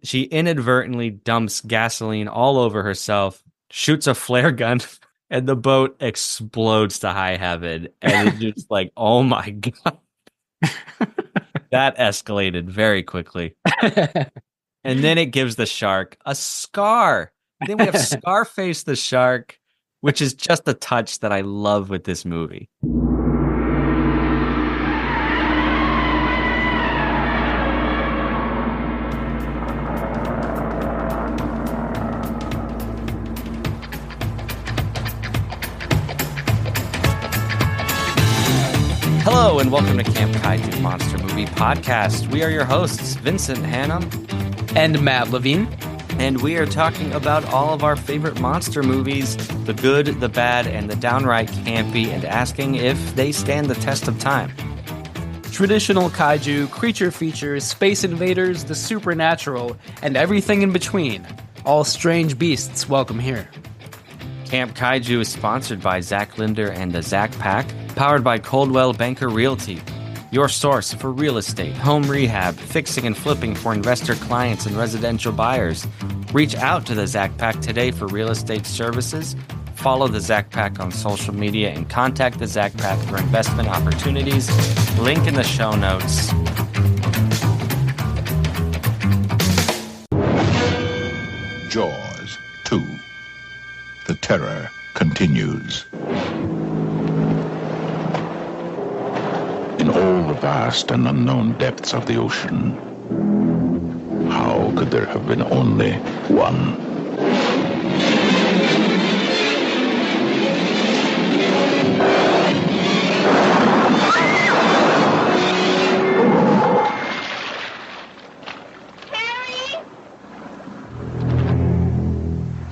She inadvertently dumps gasoline all over herself, shoots a flare gun, and the boat explodes to high heaven. And it's just like, oh my God. That escalated very quickly. And then it gives the shark a scar. Then we have Scarface the shark, which is just a touch that I love with this movie. Hello and welcome to Camp Kaiju Monster Movie Podcast. We are your hosts, Vincent Hannum and Matt Levine. And we are talking about all of our favorite monster movies, the good, the bad, and the downright campy, and asking if they stand the test of time. Traditional kaiju, creature features, space invaders, the supernatural, and everything in between. All strange beasts welcome here. Camp Kaiju is sponsored by Zach Linder and the Zach Pack, powered by Coldwell Banker Realty, your source for real estate, home rehab, fixing and flipping for investor clients and residential buyers. Reach out to the Zach Pack today for real estate services. Follow the Zach Pack on social media and contact the Zach Pack for investment opportunities. Link in the show notes. Jaws 2. The terror continues. In all the vast and unknown depths of the ocean, how could there have been only one? Harry?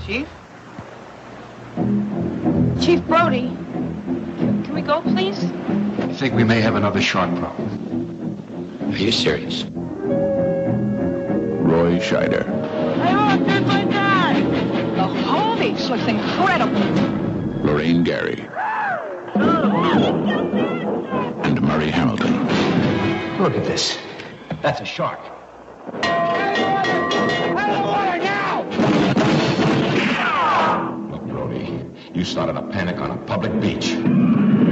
Chief? Chief Brody, can we go, please? I think we may have another shark problem. Are you serious? Roy Scheider. Hey, look, there's my dad! The homie looks incredible. Lorraine Gary. And Murray Hamilton. Look at this. That's a shark. Look, Brody, you started a panic on a public beach.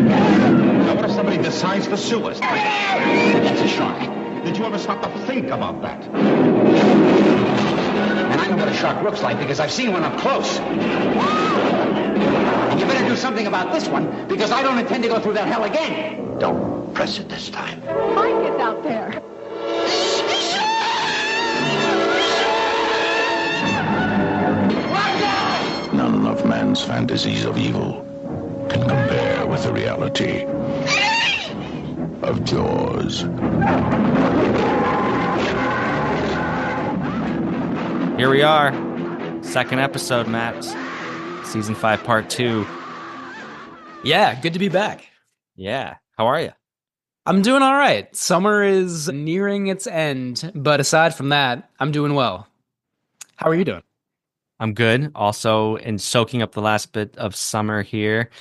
Now, what if somebody decides to sue us? That's a shark. Did you ever stop to think about that? And I know what a shark looks like because I've seen one up close. And you better do something about this one because I don't intend to go through that hell again. Don't press it this time. Mike is out there. None of man's fantasies of evil can compare with the reality of Jaws. Here we are. Second episode, Matt. Season 5, Part 2. Yeah, good to be back. Yeah. How are you? I'm doing all right. Summer is nearing its end, but aside from that, I'm doing well. How are you doing? I'm good. Also, in soaking up the last bit of summer here.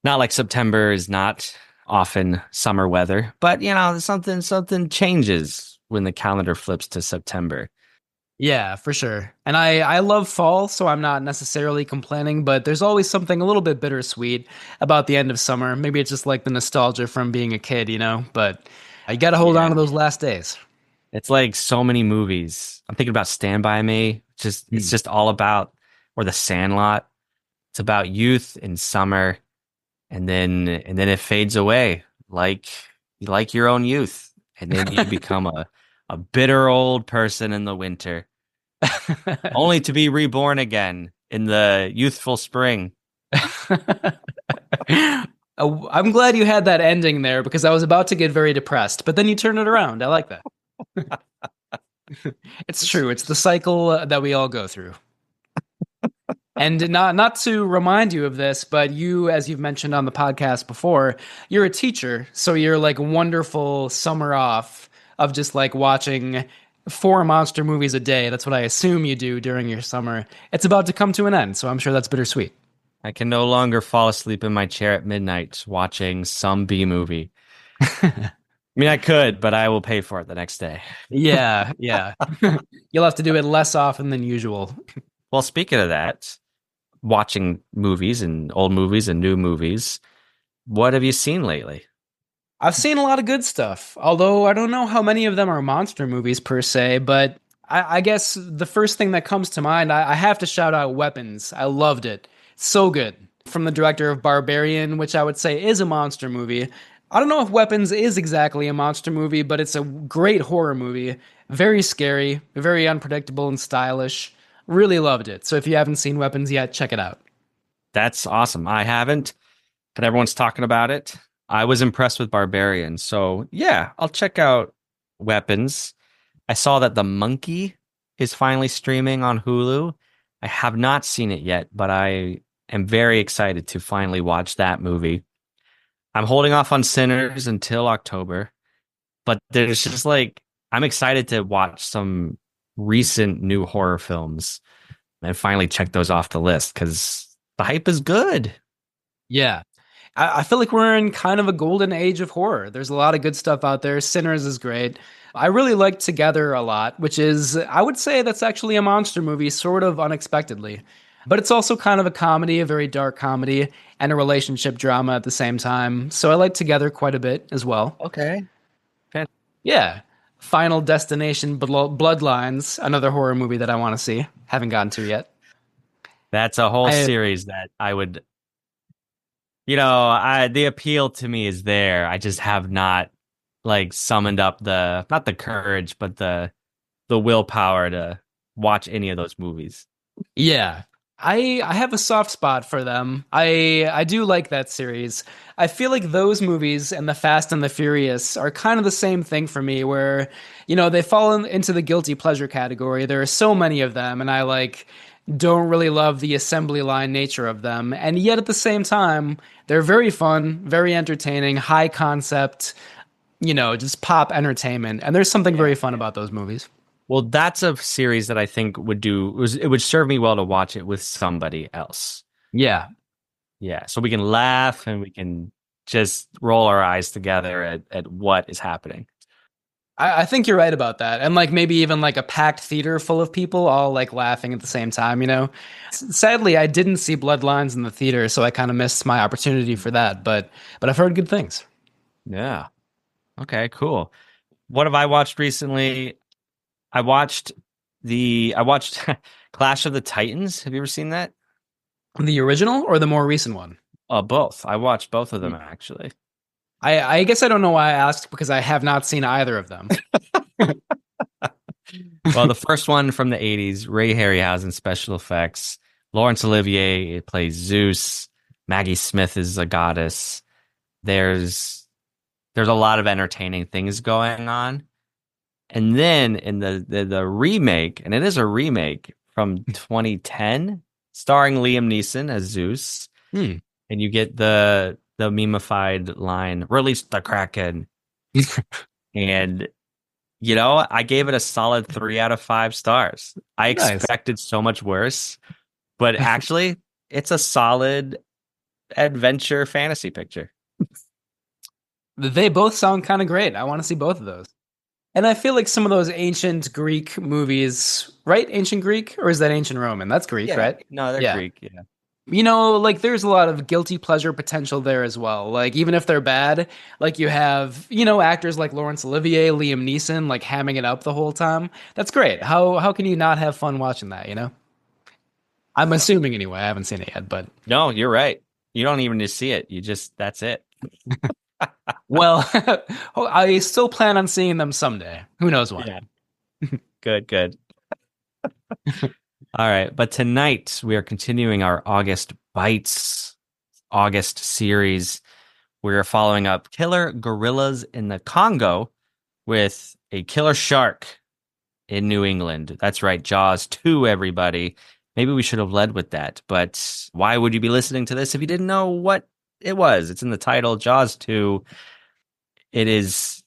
Not like September is not often summer weather, but you know, something changes when the calendar flips to September. Yeah, for sure. And I love fall, so I'm not necessarily complaining, but there's always something a little bit bittersweet about the end of summer. Maybe it's just like the nostalgia from being a kid, you know, but you got to hold on to those last days. It's like so many movies. I'm thinking about Stand By Me. It's just all about, or The Sandlot. It's about youth in summer, and then it fades away like your own youth, and then you become a bitter old person in the winter, only to be reborn again in the youthful spring. I'm glad you had that ending there because I was about to get very depressed, but then you turn it around. I like that. It's true. It's the cycle that we all go through. And not to remind you of this, but you, as you've mentioned on the podcast before, you're a teacher. So you're like wonderful summer off of just like watching 4 monster movies a day. That's what I assume you do during your summer. It's about to come to an end, so I'm sure that's bittersweet. I can no longer fall asleep in my chair at midnight watching some B movie. I mean, I could, but I will pay for it the next day. Yeah, yeah. You'll have to do it less often than usual. Well, speaking of that, watching movies and old movies and new movies, what have you seen lately? I've seen a lot of good stuff, although I don't know how many of them are monster movies per se, but I guess the first thing that comes to mind, I have to shout out Weapons. I loved it. So good. From the director of Barbarian, which I would say is a monster movie. I don't know if Weapons is exactly a monster movie, but it's a great horror movie. Very scary, very unpredictable and stylish. Really loved it. So if you haven't seen Weapons yet, check it out. That's awesome. I haven't, but everyone's talking about it. I was impressed with Barbarian. So, yeah, I'll check out Weapons. I saw that The Monkey is finally streaming on Hulu. I have not seen it yet, but I am very excited to finally watch that movie. I'm holding off on Sinners until October, but there's just like, I'm excited to watch some recent new horror films and finally check those off the list because the hype is good. Yeah. I feel like we're in kind of a golden age of horror. There's a lot of good stuff out there. Sinners is great. I really liked Together a lot, which is, I would say that's actually a monster movie, sort of unexpectedly. But it's also kind of a comedy, a very dark comedy, and a relationship drama at the same time. So I like Together quite a bit as well. Okay. Yeah. Final Destination Bloodlines, another horror movie that I want to see. Haven't gotten to yet. That's a whole I- series that I would, the appeal to me is there. I just have not like summoned up not the courage, but the willpower to watch any of those movies. Yeah. I have a soft spot for them. I do like that series. I feel like those movies and the Fast and the Furious are kind of the same thing for me where, they fall into the guilty pleasure category. There are so many of them and I don't really love the assembly line nature of them. And yet at the same time, they're very fun, very entertaining, high concept, just pop entertainment. And there's something very fun about those movies. Well, that's a series that I think it would serve me well to watch it with somebody else. Yeah. Yeah, so we can laugh and we can just roll our eyes together at what is happening. I think you're right about that. And maybe even a packed theater full of people all laughing at the same time, Sadly, I didn't see Bloodlines in the theater, so I kind of missed my opportunity for that, but I've heard good things. Yeah. Okay, cool. What have I watched recently? I watched Clash of the Titans. Have you ever seen that? The original or the more recent one? Both. I watched both of them actually. I guess I don't know why I asked because I have not seen either of them. Well, the first one from the 80s, Ray Harryhausen special effects. Laurence Olivier plays Zeus. Maggie Smith is a goddess. There's a lot of entertaining things going on. And then in the remake, and it is a remake from 2010, starring Liam Neeson as Zeus. And you get the memeified line, "Release the Kraken." And I gave it a solid 3 out of 5 stars. I expected so much worse, but actually it's a solid adventure fantasy picture. They both sound kind of great. I want to see both of those. And I feel like some of those ancient Greek movies, right? Ancient Greek? Or is that ancient Roman? That's Greek, right? No, they're Greek, yeah. There's a lot of guilty pleasure potential there as well. Even if they're bad, you have, actors like Laurence Olivier, Liam Neeson, hamming it up the whole time. That's great. How can you not have fun watching that, I'm assuming anyway. I haven't seen it yet, but. No, you're right. You don't even need to see it. That's it. Well, I still plan on seeing them someday. Who knows when? Yeah. Good. All right. But tonight we are continuing our August Bites August series. We are following up killer gorillas in the Congo with a killer shark in New England. That's right. Jaws 2, everybody. Maybe we should have led with that. But why would you be listening to this if you didn't know what it was? It's in the title, Jaws 2. This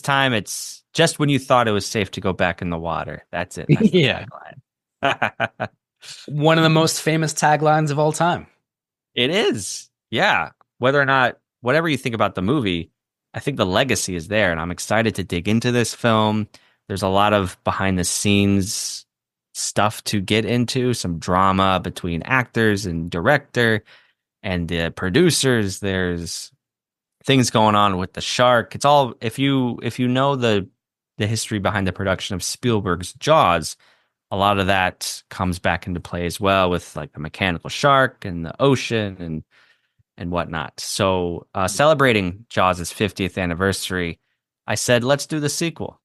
time it's just when you thought it was safe to go back in the water. That's it. That's yeah. One of the most famous taglines of all time. It is. Yeah. Whether or not, whatever you think about the movie, I think the legacy is there, and I'm excited to dig into this film. There's a lot of behind the scenes stuff to get into, some drama between actors and director and the producers. There's things going on with the shark. It's all, if you know the history behind the production of Spielberg's Jaws, a lot of that comes back into play as well, with like the mechanical shark and the ocean and whatnot. So celebrating Jaws' 50th anniversary, I said, let's do the sequel.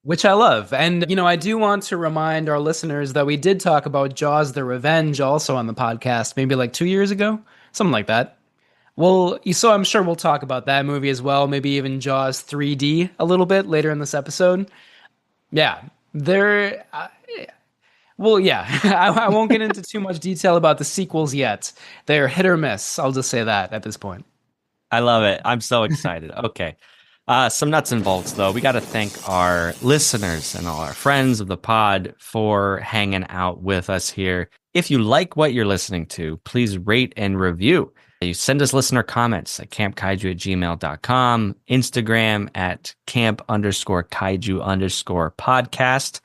Which I love. And, I do want to remind our listeners that we did talk about Jaws the Revenge also on the podcast, maybe like 2 years ago, something like that. Well, so I'm sure we'll talk about that movie as well, maybe even Jaws 3D a little bit later in this episode. Yeah, I won't get into too much detail about the sequels yet. They're hit or miss. I'll just say that at this point. I love it. I'm so excited. Okay. Some nuts and bolts, though. We got to thank our listeners and all our friends of the pod for hanging out with us here. If you like what you're listening to, please rate and review. You send us listener comments at campkaiju@gmail.com, Instagram at camp_kaiju_podcast.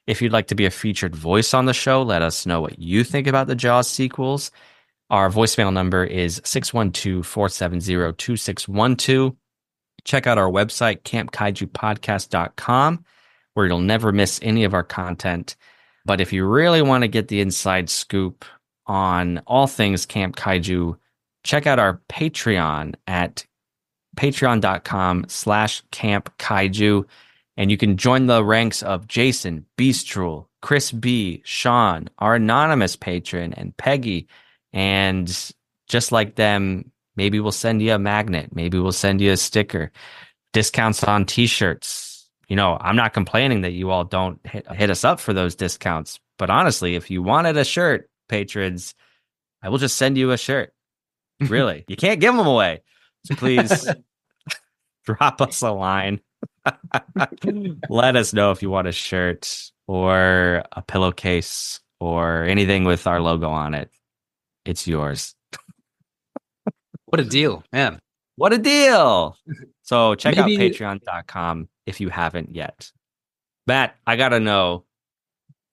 If you'd like to be a featured voice on the show, let us know what you think about the Jaws sequels. Our voicemail number is 612-470-2612. Check out our website, campkaijupodcast.com, where you'll never miss any of our content. But if you really want to get the inside scoop on all things Camp Kaiju, check out our Patreon at patreon.com/campkaiju. And you can join the ranks of Jason, Beastrule, Chris B, Sean, our anonymous patron, and Peggy. And just like them, maybe we'll send you a magnet. Maybe we'll send you a sticker. Discounts on t-shirts. I'm not complaining that you all don't hit us up for those discounts. But honestly, if you wanted a shirt, patrons, I will just send you a shirt. Really. You can't give them away. So please drop us a line. Let us know if you want a shirt or a pillowcase or anything with our logo on it. It's yours. What a deal, man. What a deal. So check out patreon.com if you haven't yet. Matt, I got to know,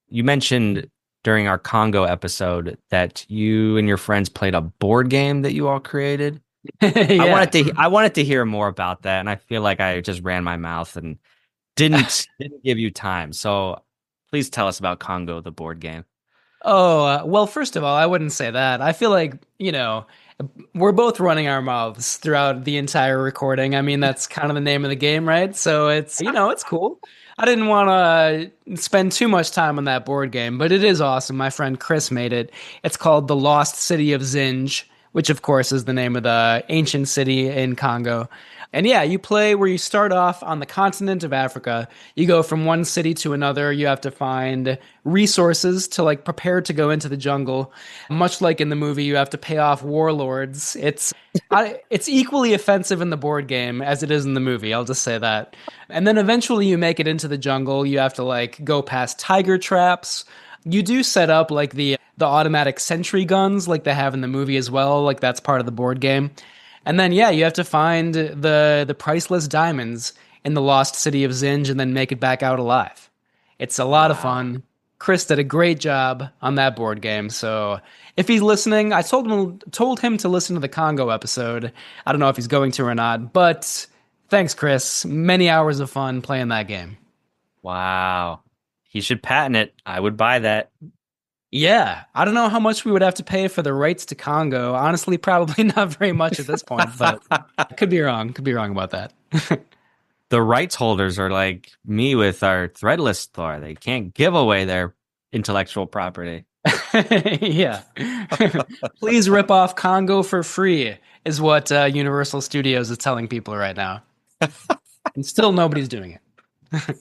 you mentioned during our Congo episode that you and your friends played a board game that you all created. Yeah. I wanted to hear more about that, and I feel like I just ran my mouth and didn't give you time. So please tell us about Congo, the board game. Oh, well, first of all, I wouldn't say that. I feel like, we're both running our mouths throughout the entire recording. I mean, that's kind of the name of the game, right? So it's, it's cool. I didn't want to spend too much time on that board game, but it is awesome. My friend Chris made it. It's called The Lost City of Zinj, which of course is the name of the ancient city in Congo. And yeah, you play where you start off on the continent of Africa. You go from one city to another. You have to find resources to prepare to go into the jungle. Much like in the movie, you have to pay off warlords. It's equally offensive in the board game as it is in the movie. I'll just say that. And then eventually you make it into the jungle. You have to go past tiger traps. You do set up the automatic sentry guns like they have in the movie as well. That's part of the board game. And then, yeah, you have to find the priceless diamonds in the lost city of Zinj and then make it back out alive. It's a lot of fun. Chris did a great job on that board game. So if he's listening, I told him to listen to the Congo episode. I don't know if he's going to or not, but thanks, Chris. Many hours of fun playing that game. Wow. He should patent it. I would buy that. Yeah, I don't know how much we would have to pay for the rights to Congo. Honestly, probably not very much at this point, but I could be wrong. Could be wrong about that. The rights holders are like me with our Threadless store. They can't give away their intellectual property. Yeah. Please rip off Congo for free is what Universal Studios is telling people right now. And still nobody's doing it.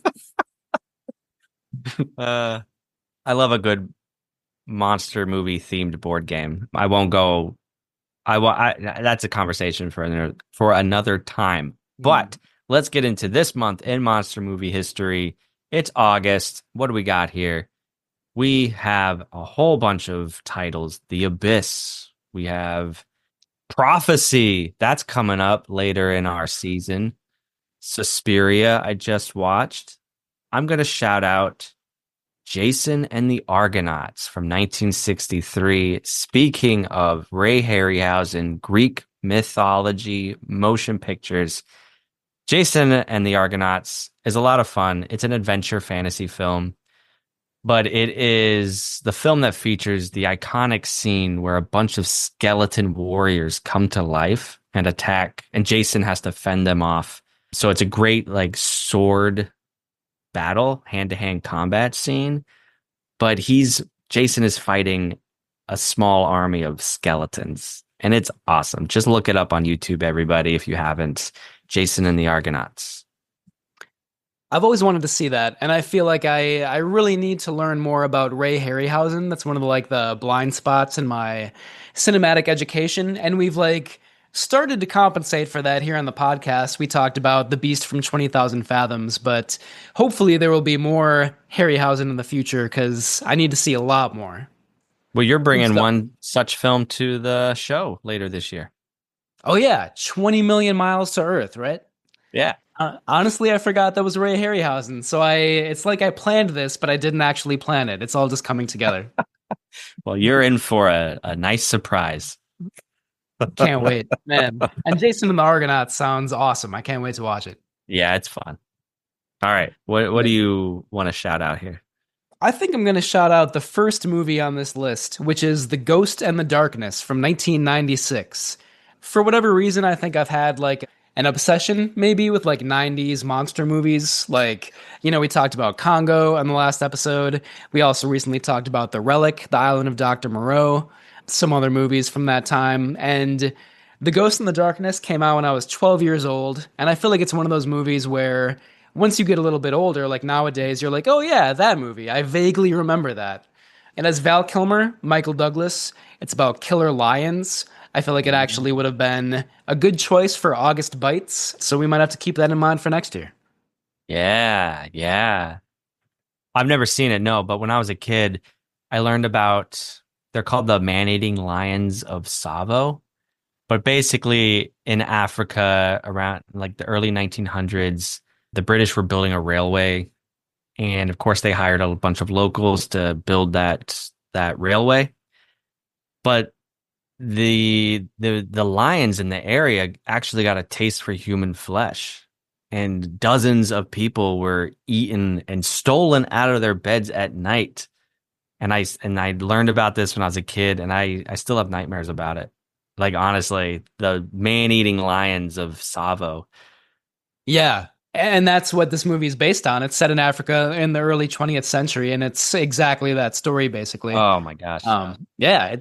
I love a good monster movie themed board game. I won't go. That's a conversation for another time. But let's get into this month in monster movie history. It's August. What do we got here? We have a whole bunch of titles. The Abyss. We have Prophecy. That's coming up later in our season. Suspiria, I just watched. I'm going to shout out Jason and the Argonauts from 1963. Speaking of Ray Harryhausen, Greek mythology, motion pictures, Jason and the Argonauts is a lot of fun. It's an adventure fantasy film, but it is the film that features the iconic scene where a bunch of skeleton warriors come to life and attack, and Jason has to fend them off. So it's a great like sword battle, hand-to-hand combat scene, but Jason is fighting a small army of skeletons, and it's awesome. Just look it up on YouTube, everybody, if you haven't. Jason and the Argonauts. I've always wanted to see that, and I feel like I really need to learn more about Ray Harryhausen. That's one of the blind spots in my cinematic education, and we've started to compensate for that here on the podcast. We talked about The Beast from 20,000 Fathoms, but hopefully there will be more Harryhausen in the future because I need to see a lot more. Well, you're bringing one such film to the show later this year. Oh yeah, 20 million miles to Earth, right? Yeah. Honestly, I forgot that was Ray Harryhausen. So it's like I planned this, but I didn't actually plan it. It's all just coming together. Well, you're in for a nice surprise. Can't wait, man. And Jason and the Argonauts sounds awesome. I can't wait to watch it. Yeah, it's fun. All right. What do you want to shout out here? I think I'm going to shout out the first movie on this list, which is The Ghost and the Darkness from 1996. For whatever reason, I think I've had an obsession maybe with 90s monster movies. We talked about Congo on the last episode. We also recently talked about The Relic, The Island of Dr. Moreau, some other movies from that time. And The Ghost in the Darkness came out when I was 12 years old. And I feel like it's one of those movies where once you get a little bit older, like nowadays, you're like, oh yeah, that movie. I vaguely remember that. And as Val Kilmer, Michael Douglas, it's about killer lions. I feel like it actually would have been a good choice for August Bites. So we might have to keep that in mind for next year. Yeah. I've never seen it, no, but when I was a kid, I learned about, they're called the man-eating lions of Tsavo. But basically in Africa around the early 1900s, the British were building a railway. And of course they hired a bunch of locals to build that railway. But the lions in the area actually got a taste for human flesh, and dozens of people were eaten and stolen out of their beds at night. And I learned about this when I was a kid, and I still have nightmares about it. Honestly, the man-eating lions of Tsavo. Yeah. And that's what this movie is based on. It's set in Africa in the early 20th century, and it's exactly that story, basically. Oh my gosh. Yeah,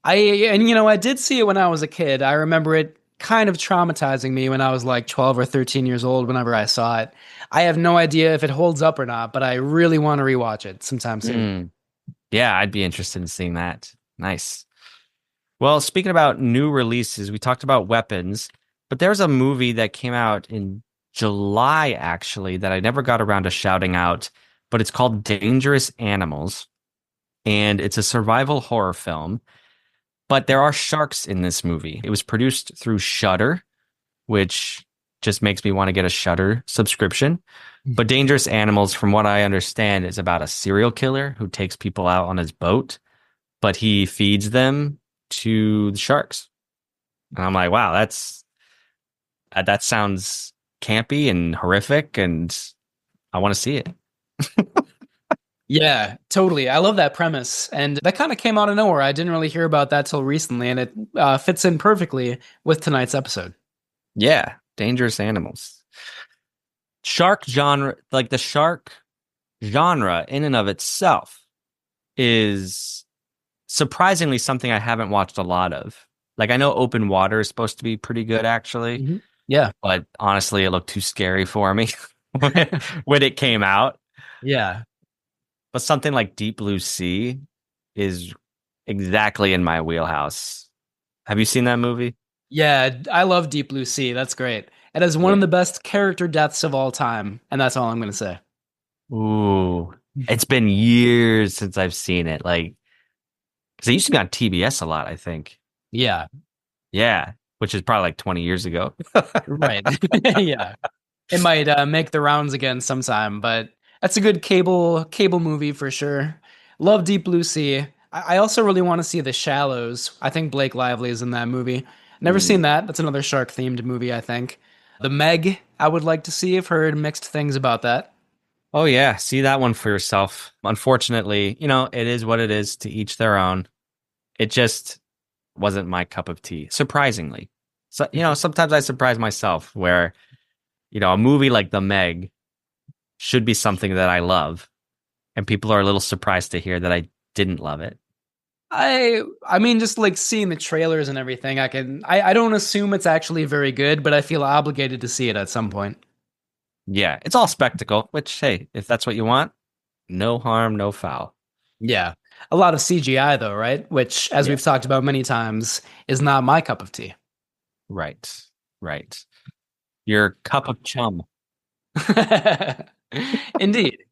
I did see it when I was a kid. I remember it kind of traumatizing me when I was 12 or 13 years old whenever I saw it. I have no idea if it holds up or not, but I really want to rewatch it sometime soon. Yeah, I'd be interested in seeing that. Nice. Well, speaking about new releases, we talked about weapons, but there's a movie that came out in July, actually, that I never got around to shouting out, but it's called Dangerous Animals, and it's a survival horror film. But there are sharks in this movie. It was produced through Shudder, which just makes me want to get a Shudder subscription. But Dangerous Animals, from what I understand, is about a serial killer who takes people out on his boat, but he feeds them to the sharks. And I'm like, wow, that sounds campy and horrific, and I want to see it. Yeah, totally. I love that premise. And that kind of came out of nowhere. I didn't really hear about that till recently, and it fits in perfectly with tonight's episode. Yeah, Dangerous Animals. Shark genre, the shark genre in and of itself is surprisingly something I haven't watched a lot of. I know Open Water is supposed to be pretty good, actually. Mm-hmm. Yeah. But honestly, it looked too scary for me when it came out. Yeah. But something like Deep Blue Sea is exactly in my wheelhouse. Have you seen that movie? Yeah, I love Deep Blue Sea. That's great. It has one of the best character deaths of all time, and that's all I'm going to say. Ooh, it's been years since I've seen it. Because it used to be on TBS a lot, I think. Yeah. Yeah, which is probably 20 years ago. Right. Yeah. It might make the rounds again sometime, but that's a good cable movie for sure. Love Deep Blue Sea. I also really want to see The Shallows. I think Blake Lively is in that movie. Never seen that. That's another shark themed movie, I think. The Meg, I would like to see. I've heard mixed things about that. Oh yeah, see that one for yourself. Unfortunately, it is what it is, to each their own. It just wasn't my cup of tea, surprisingly. So, sometimes I surprise myself where, a movie like The Meg should be something that I love, and people are a little surprised to hear that I didn't love it. I mean, just like seeing the trailers and everything, I don't assume it's actually very good, but I feel obligated to see it at some point. Yeah, it's all spectacle, which, hey, if that's what you want, no harm, no foul. Yeah. A lot of CGI though, right? Which, as we've talked about many times, is not my cup of tea. Right. Your cup of chum. Indeed.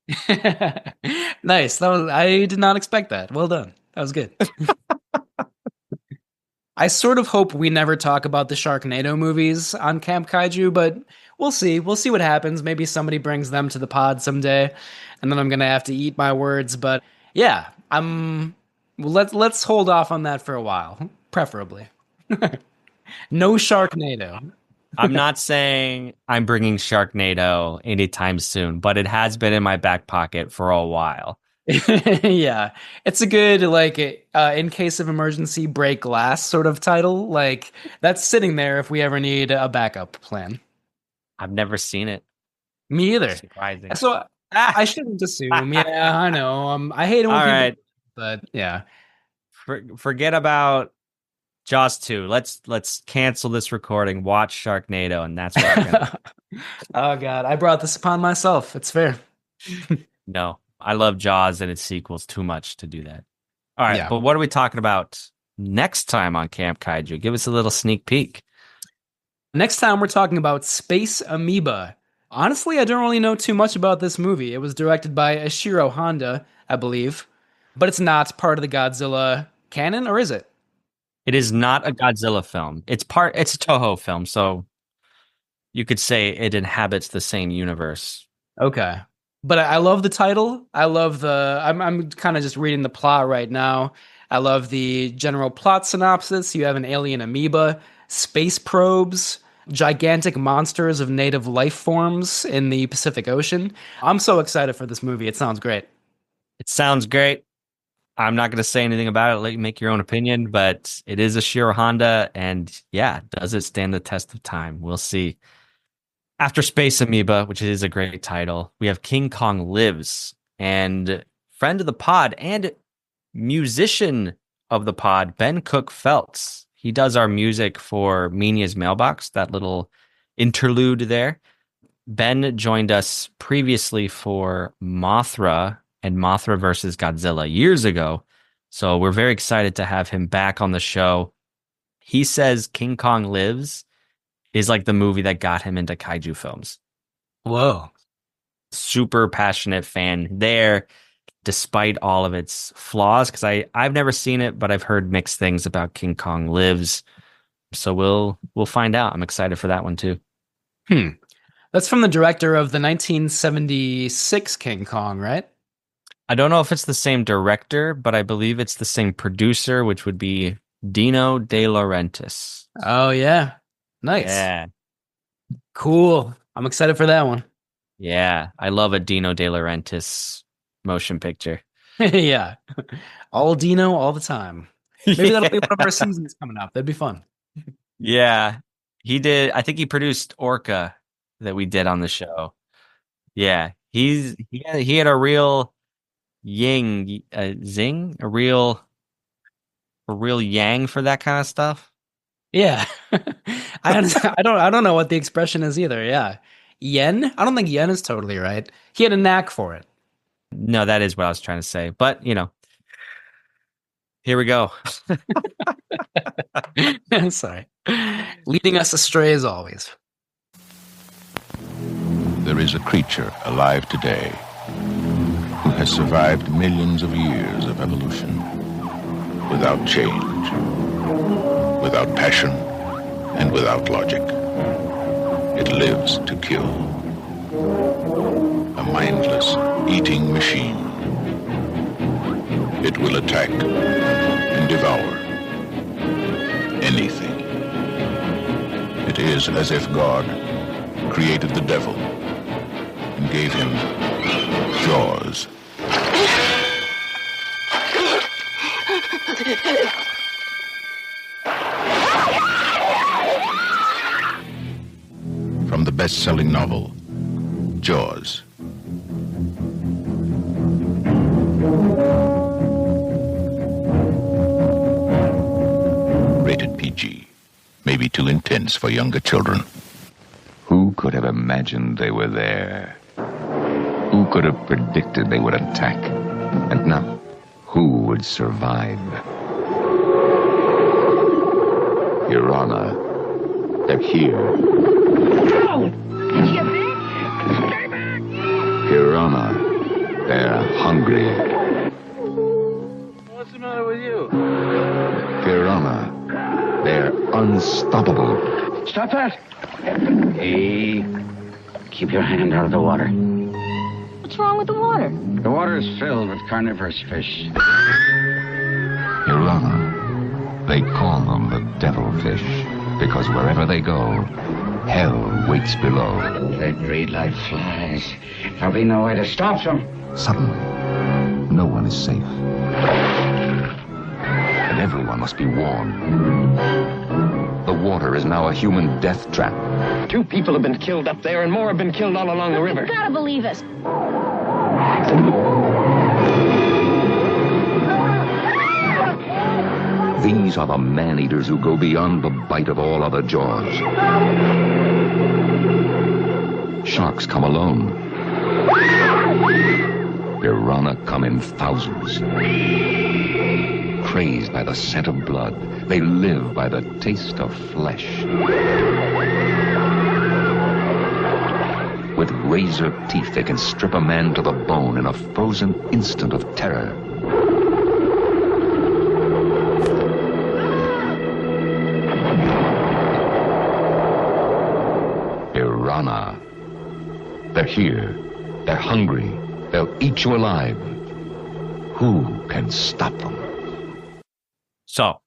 Nice. I did not expect that. Well done. That was good. I sort of hope we never talk about the Sharknado movies on Camp Kaiju, but we'll see. We'll see what happens. Maybe somebody brings them to the pod someday, and then I'm gonna have to eat my words. But yeah, let's hold off on that for a while, preferably. No Sharknado. I'm not saying I'm bringing Sharknado anytime soon, but it has been in my back pocket for a while. Yeah, it's a good in case of emergency break glass sort of title. Like that's sitting there if we ever need a backup plan. I've never seen it. Me either. Surprising. So I shouldn't assume. Yeah, I know. I hate it when all people, right, but yeah. Forget about Jaws 2. Let's cancel this recording. Watch Sharknado, and that's what we're gonna do. Oh God, I brought this upon myself. It's fair. No, I love Jaws and its sequels too much to do that. All right, Yeah. But what are we talking about next time on Camp Kaiju? Give us a little sneak peek. Next time we're talking about Space Amoeba. Honestly, I don't really know too much about this movie. It was directed by Ishiro Honda, I believe, but it's not part of the Godzilla canon, or is it? It is not a Godzilla film. It's a Toho film, so you could say it inhabits the same universe. Okay. But I love the title. I love I'm kind of just reading the plot right now. I love the general plot synopsis. You have an alien amoeba, space probes, gigantic monsters of native life forms in the Pacific Ocean. I'm so excited for this movie. It sounds great. It sounds great. I'm not going to say anything about it. Let you make your own opinion, but it is a Ishiro Honda, and yeah, does it stand the test of time? We'll see. After Space Amoeba, which is a great title, we have King Kong Lives, and friend of the pod and musician of the pod, Ben Cook Feltz. He does our music for Menia's Mailbox, that little interlude there. Ben joined us previously for Mothra and Mothra versus Godzilla years ago. So we're very excited to have him back on the show. He says King Kong Lives is like the movie that got him into kaiju films. Whoa. Super passionate fan there, despite all of its flaws, because I've never seen it, but I've heard mixed things about King Kong Lives. So we'll find out. I'm excited for that one too. That's from the director of the 1976 King Kong, right? I don't know if it's the same director, but I believe it's the same producer, which would be Dino De Laurentiis. Oh, yeah. Nice. Yeah. Cool. I'm excited for that one. Yeah. I love a Dino De Laurentiis motion picture. Yeah. All Dino all the time. Maybe that'll be one of our seasons coming up. That'd be fun. Yeah. I think he produced Orca that we did on the show. Yeah. He had a real zing, a real yang for that kind of stuff. Yeah. I don't know what the expression is either. Yeah. Yen? I don't think yen is totally right. He had a knack for it. No, that is what I was trying to say. But, here we go. Sorry. Leading us astray as always. There is a creature alive today who has survived millions of years of evolution without change, without passion, and without logic. It lives to kill. A mindless eating machine. It will attack and devour anything. It is as if God created the devil and gave him jaws. From the best-selling novel, Jaws. Rated PG. Maybe too intense for younger children. Who could have imagined they were there? Who could have predicted they would attack? And now, who would survive? Piranha. They're here. No! Get back! Stay back! Piranha. They're hungry. What's the matter with you? Piranha. They're unstoppable. Stop that! Hey, keep your hand out of the water. What's wrong with the water? The water is filled with carnivorous fish. Piranha. They call them the devilfish because wherever they go, hell waits below. They breed like flies. There'll be no way to stop them. Suddenly, no one is safe. And everyone must be warned. The water is now a human death trap. 2 people have been killed up there, and more have been killed all along the river. You gotta believe us. These are the man-eaters who go beyond the bite of all other jaws. Sharks come alone. Piranha come in thousands. Crazed by the scent of blood, they live by the taste of flesh. With razor teeth, they can strip a man to the bone in a frozen instant of terror. Piranha. They're here. They're hungry. They'll eat you alive. Who can stop them? So,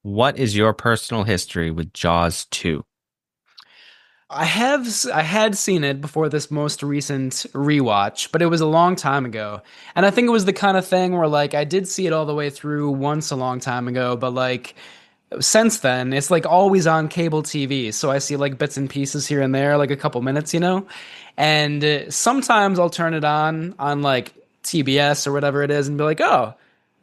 what is your personal history with Jaws 2? I had seen it before this most recent rewatch, but it was a long time ago. And I think it was the kind of thing where like I did see it all the way through once a long time ago, but like since then it's like always on cable TV. So I see like bits and pieces here and there, like a couple minutes, you know? And sometimes I'll turn it on like TBS or whatever it is and be like, "Oh,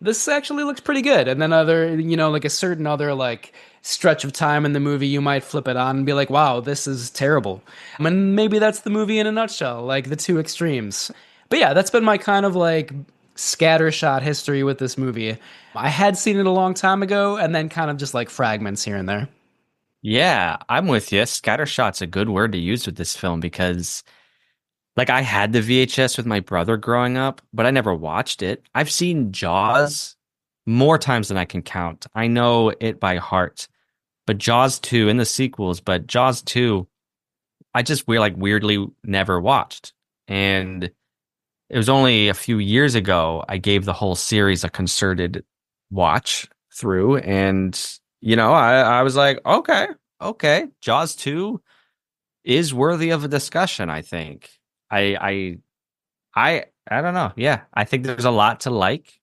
this actually looks pretty good." And then other, you know, like a certain other like stretch of time in the movie, you might flip it on and be like, "Wow, this is terrible." And maybe that's the movie in a nutshell, like the two extremes. But yeah, that's been my kind of like scattershot history with this movie. I had seen it a long time ago and then kind of just like fragments here and there. Yeah, I'm with you. Scattershot's a good word to use with this film because like I had the VHS with my brother growing up, but I never watched it. I've seen Jaws more times than I can count. I know it by heart. But Jaws 2 and the sequels, but Jaws 2, I just weirdly never watched. And it was only a few years ago I gave the whole series a concerted watch through. And, you know, I was like, okay, Jaws 2 is worthy of a discussion, I think. I don't know. Yeah, I think there's a lot to like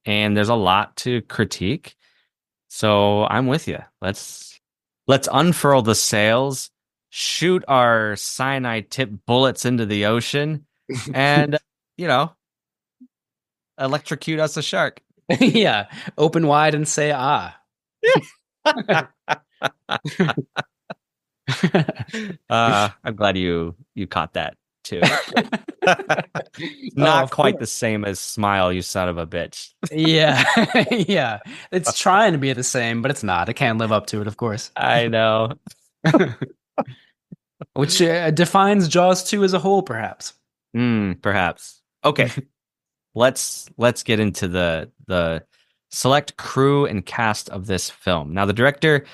and there's a lot to critique. So I'm with you. Let's unfurl the sails, shoot our cyanide tipped bullets into the ocean, and you know, electrocute us a shark. Yeah, open wide and say ah. I'm glad you caught that too. Not quite the same as smile, you son of a bitch. Yeah. Yeah. It's trying to be the same, but it's not. It can't live up to it, of course. I know. Which defines Jaws 2 as a whole, perhaps. Perhaps. Okay. Let's get into the select crew and cast of this film. Now, the director,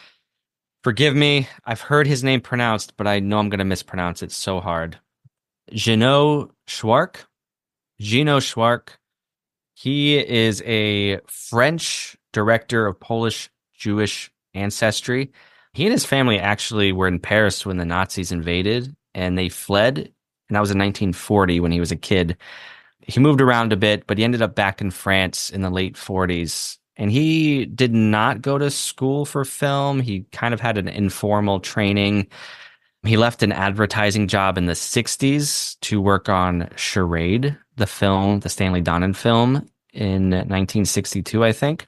forgive me, I've heard his name pronounced, but I know I'm going to mispronounce it so hard. Gino Schwark. Gino Schwark. He is a French director of Polish Jewish ancestry. He and his family actually were in Paris when the Nazis invaded, and they fled. And that was in 1940 when he was a kid. He moved around a bit, but he ended up back in France in the late 40s. And he did not go to school for film. He kind of had an informal training. He left an advertising job in the 60s to work on Charade, the film, the Stanley Donen film in 1962, I think.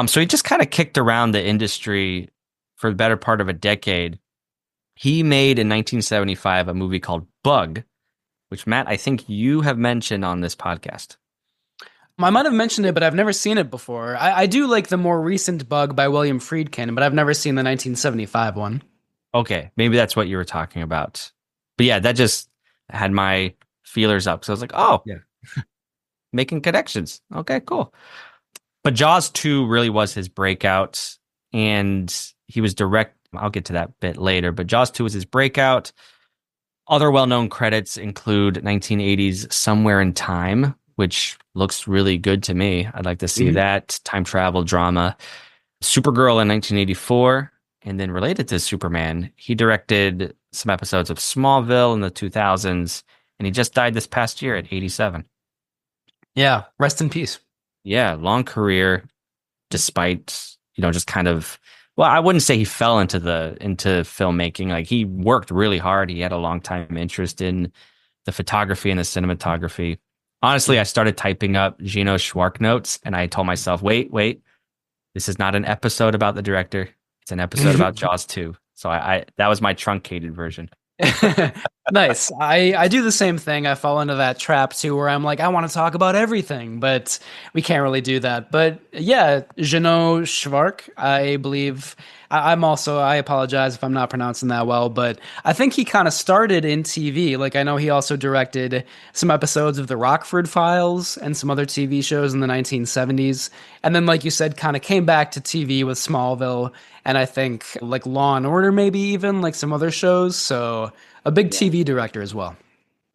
So he just kind of kicked around the industry for the better part of a decade. He made in 1975 a movie called Bug, which, Matt, I think you have mentioned on this podcast. I might have mentioned it, but I've never seen it before. I do like the more recent Bug by William Friedkin, but I've never seen the 1975 one. Okay, maybe that's what you were talking about. But yeah, that just had my feelers up. So I was like, oh, yeah, making connections. Okay, cool. But Jaws 2 really was his breakout, and he was direct. I'll get to that bit later, but Jaws 2 was his breakout. Other well-known credits include 1980's Somewhere in Time, which looks really good to me. I'd like to see that. Time travel drama. Supergirl in 1984. And then related to Superman, he directed some episodes of Smallville in the 2000s, and he just died this past year at 87. Yeah, rest in peace. Yeah, long career, despite, just kind of, well, I wouldn't say he fell into filmmaking. Like, he worked really hard. He had a long time interest in the photography and the cinematography. Honestly, I started typing up Gino Schwark notes, and I told myself, wait, this is not an episode about the director. It's an episode about Jaws 2. So I that was my truncated version. Nice. I do the same thing. I fall into that trap too, where I'm like, I want to talk about everything, but we can't really do that. But yeah, Gino Schwark, I believe. I apologize if I'm not pronouncing that well, but I think he kind of started in TV. Like, I know he also directed some episodes of The Rockford Files and some other TV shows in the 1970s. And then, like you said, kind of came back to TV with Smallville. And I think like Law and Order, maybe even like some other shows. So a big TV director as well.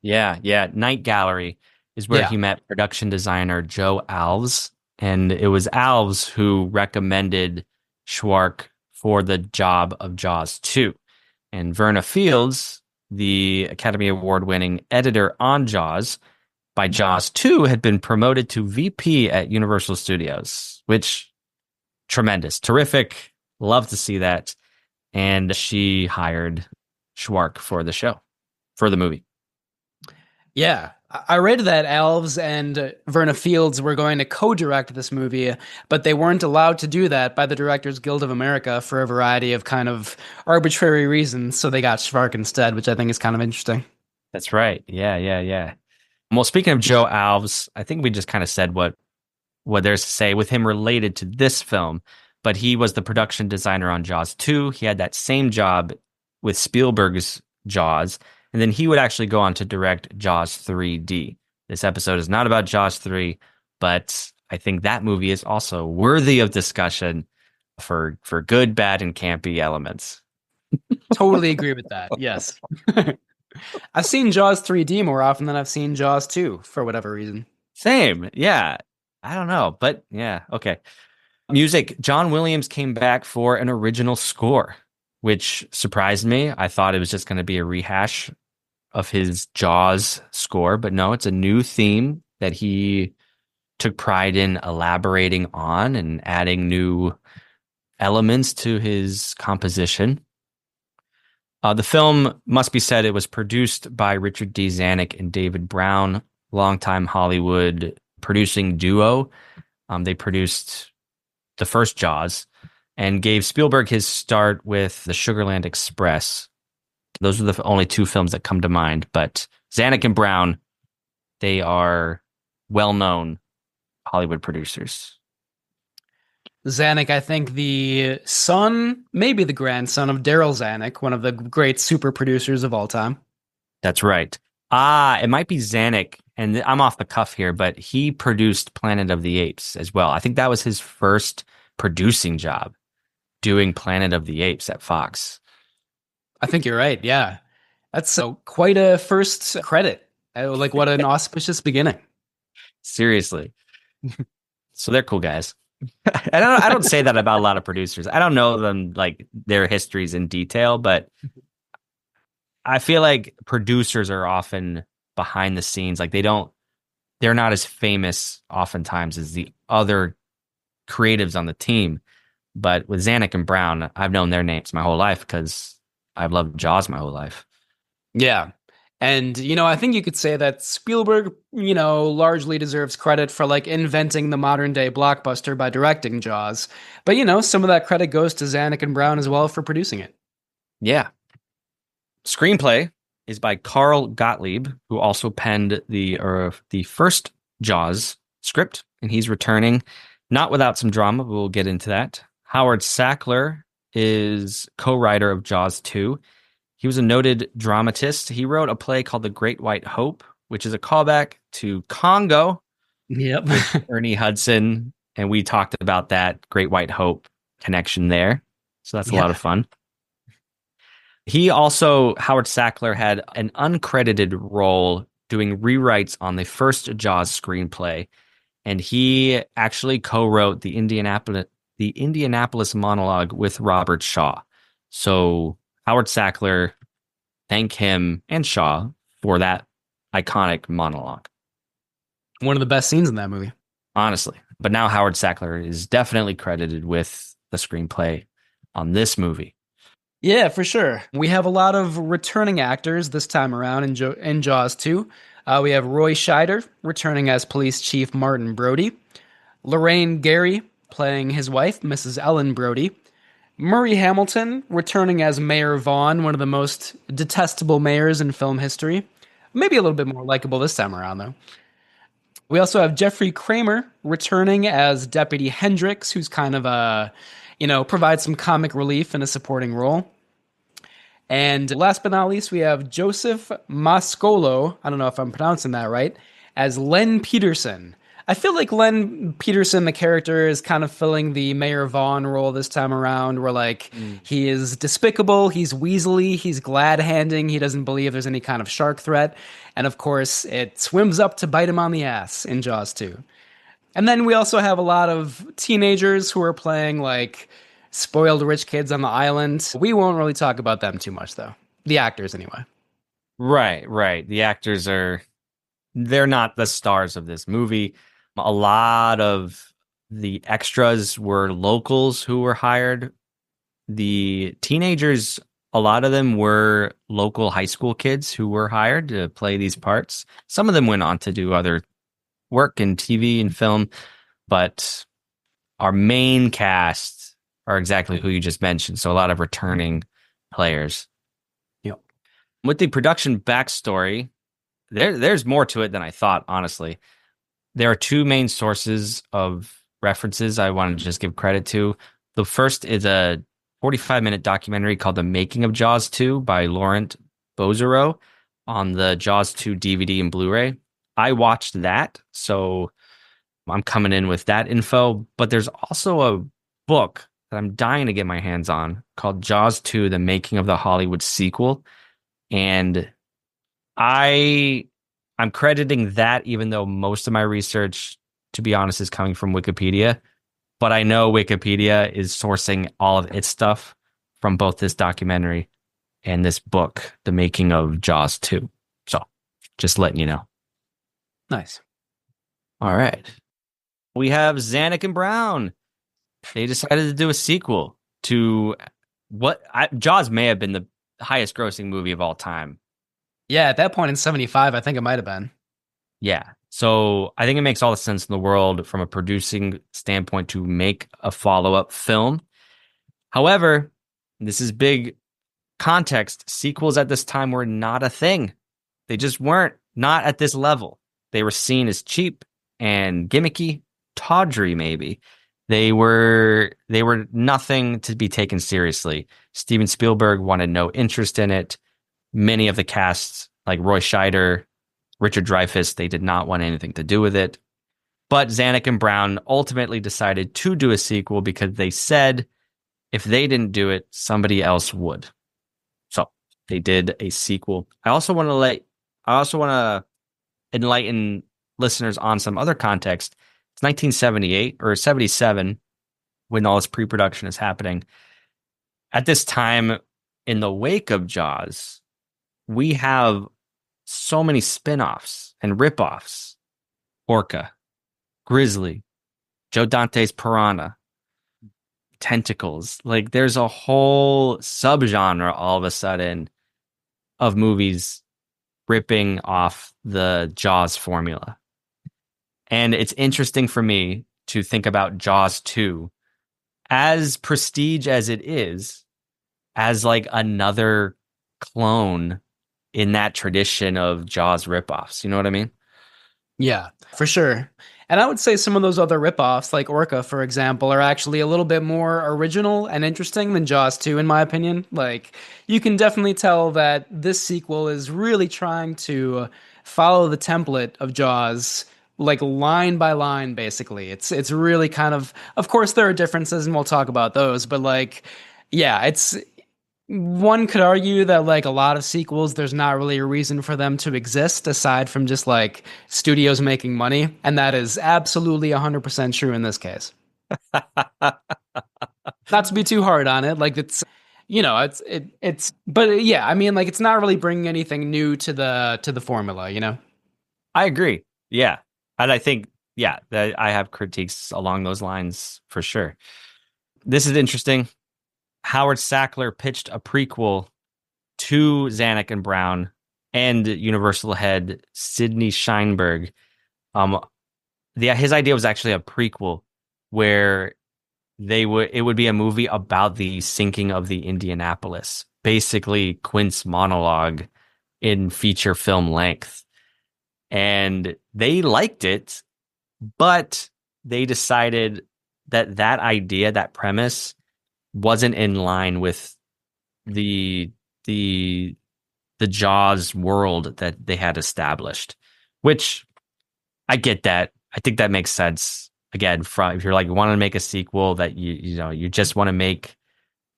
Yeah. Night Gallery is where he met production designer Joe Alves. And it was Alves who recommended Schwark for the job of Jaws 2. And Verna Fields, the Academy Award-winning editor on Jaws, by Jaws 2 had been promoted to VP at Universal Studios, which, tremendous, terrific. Love to see that. And she hired Schwark for the show, for the movie. Yeah. I read that Alves and Verna Fields were going to co-direct this movie, but they weren't allowed to do that by the Directors Guild of America for a variety of kind of arbitrary reasons. So they got Schwark instead, which I think is kind of interesting. That's right. Yeah. Well, speaking of Joe Alves, I think we just kind of said what there's to say with him related to this film, but he was the production designer on Jaws 2. He had that same job with Spielberg's Jaws. And then he would actually go on to direct Jaws 3D. This episode is not about Jaws 3, but I think that movie is also worthy of discussion for good, bad, and campy elements. Totally agree with that. Yes. I've seen Jaws 3D more often than I've seen Jaws 2 for whatever reason. Same. Yeah. I don't know, but yeah. Okay. Music. John Williams came back for an original score, which surprised me. I thought it was just going to be a rehash of his Jaws score, but no, it's a new theme that he took pride in elaborating on and adding new elements to his composition. The film, must be said, it was produced by Richard D. Zanuck and David Brown, longtime Hollywood producing duo. They produced the first Jaws and gave Spielberg his start with the Sugarland Express. Those are the only two films that come to mind, but Zanuck and Brown, they are well-known Hollywood producers. Zanuck, I think the son, maybe the grandson of Daryl Zanuck, one of the great super producers of all time. That's right. It might be Zanuck, and I'm off the cuff here, but he produced Planet of the Apes as well. I think that was his first producing job, doing Planet of the Apes at Fox. I think you're right, yeah. That's quite a first credit. Like, what an auspicious beginning. Seriously. So they're cool guys. And I don't say that about a lot of producers. I don't know them, like, their histories in detail, but I feel like producers are often behind the scenes. Like, they're not as famous oftentimes as the other creatives on the team. But with Zanuck and Brown, I've known their names my whole life because I've loved Jaws my whole life. Yeah. And, I think you could say that Spielberg, largely deserves credit for like inventing the modern day blockbuster by directing Jaws. But, some of that credit goes to Zanuck and Brown as well for producing it. Yeah. Screenplay is by Carl Gottlieb, who also penned the first Jaws script, and he's returning, not without some drama, but we'll get into that. Howard Sackler is co-writer of Jaws 2. He was a noted dramatist. He wrote a play called The Great White Hope, which is a callback to Congo. Yep. Ernie Hudson, and we talked about that Great White Hope connection there. So that's a lot of fun. He also, Howard Sackler, had an uncredited role doing rewrites on the first Jaws screenplay, and he actually co-wrote the Indianapolis monologue with Robert Shaw. So Howard Sackler, thank him and Shaw for that iconic monologue. One of the best scenes in that movie. Honestly. But now Howard Sackler is definitely credited with the screenplay on this movie. Yeah, for sure. We have a lot of returning actors this time around in Jaws 2. We have Roy Scheider returning as Police Chief Martin Brody. Lorraine Gary playing his wife, Mrs. Ellen Brody. Murray Hamilton returning as Mayor Vaughn, one of the most detestable mayors in film history. Maybe a little bit more likable this time around, though. We also have Jeffrey Kramer returning as Deputy Hendricks, who's kind of provides some comic relief in a supporting role. And last but not least, we have Joseph Mascolo, I don't know if I'm pronouncing that right, as Len Peterson. I feel like Len Peterson, the character, is kind of filling the Mayor Vaughn role this time around, where he is despicable, he's weaselly, he's glad-handing, he doesn't believe there's any kind of shark threat, and of course, it swims up to bite him on the ass in Jaws 2. And then we also have a lot of teenagers who are playing spoiled rich kids on the island. We won't really talk about them too much, though. The actors, anyway. Right. The actors they're not the stars of this movie. A lot of the extras were locals who were hired. The teenagers, a lot of them were local high school kids who were hired to play these parts. Some of them went on to do other work in TV and film, but our main cast are exactly who you just mentioned. So a lot of returning players. Yep. With the production backstory, there's more to it than I thought, honestly. There are two main sources of references I want to just give credit to. The first is a 45-minute documentary called The Making of Jaws 2 by Laurent Bozereau on the Jaws 2 DVD and Blu-ray. I watched that, so I'm coming in with that info. But there's also a book that I'm dying to get my hands on called Jaws 2, The Making of the Hollywood Sequel. And I'm crediting that, even though most of my research, to be honest, is coming from Wikipedia. But I know Wikipedia is sourcing all of its stuff from both this documentary and this book, The Making of Jaws 2. So just letting you know. Nice. All right. We have Zanuck and Brown. They decided to do a sequel to Jaws may have been the highest grossing movie of all time. Yeah, at that point in 75, I think it might have been. Yeah. So I think it makes all the sense in the world from a producing standpoint to make a follow-up film. However, this is big context. Sequels at this time were not a thing. They just weren't, not at this level. They were seen as cheap and gimmicky, tawdry maybe. They were nothing to be taken seriously. Steven Spielberg wanted no interest in it. Many of the casts, like Roy Scheider, Richard Dreyfuss, they did not want anything to do with it. But Zanuck and Brown ultimately decided to do a sequel because they said if they didn't do it, somebody else would. So they did a sequel. I also want to enlighten listeners on some other context. It's 1978 or 77 when all this pre-production is happening. At this time, in the wake of Jaws, we have so many spin-offs and rip-offs. Orca, Grizzly, Joe Dante's Piranha, Tentacles. Like there's a whole subgenre all of a sudden of movies ripping off the Jaws formula. And it's interesting for me to think about Jaws 2 as prestige as it is, as like another clone in that tradition of Jaws ripoffs. You know what I mean? Yeah, for sure. And I would say some of those other ripoffs, like Orca, for example, are actually a little bit more original and interesting than Jaws 2, in my opinion. Like, you can definitely tell that this sequel is really trying to follow the template of Jaws, like line by line, basically. It's really kind of course, there are differences, and we'll talk about those, but like, yeah, it's one could argue that like a lot of sequels, there's not really a reason for them to exist aside from just like studios making money, and that is absolutely 100% true in this case. Not to be too hard on it, like it's but yeah, I mean, like it's not really bringing anything new to the formula, you know. I agree. Yeah, and I think that I have critiques along those lines for sure. This is interesting. Howard Sackler pitched a prequel to Zanuck and Brown and Universal head Sidney Sheinberg. His idea was actually a prequel where it would be a movie about the sinking of the Indianapolis, basically Quint's monologue in feature film length. And they liked it, but they decided that idea, that premise, wasn't in line with the Jaws world that they had established, which I get that. I think that makes sense. Again, if you're like want to make a sequel that you just want to make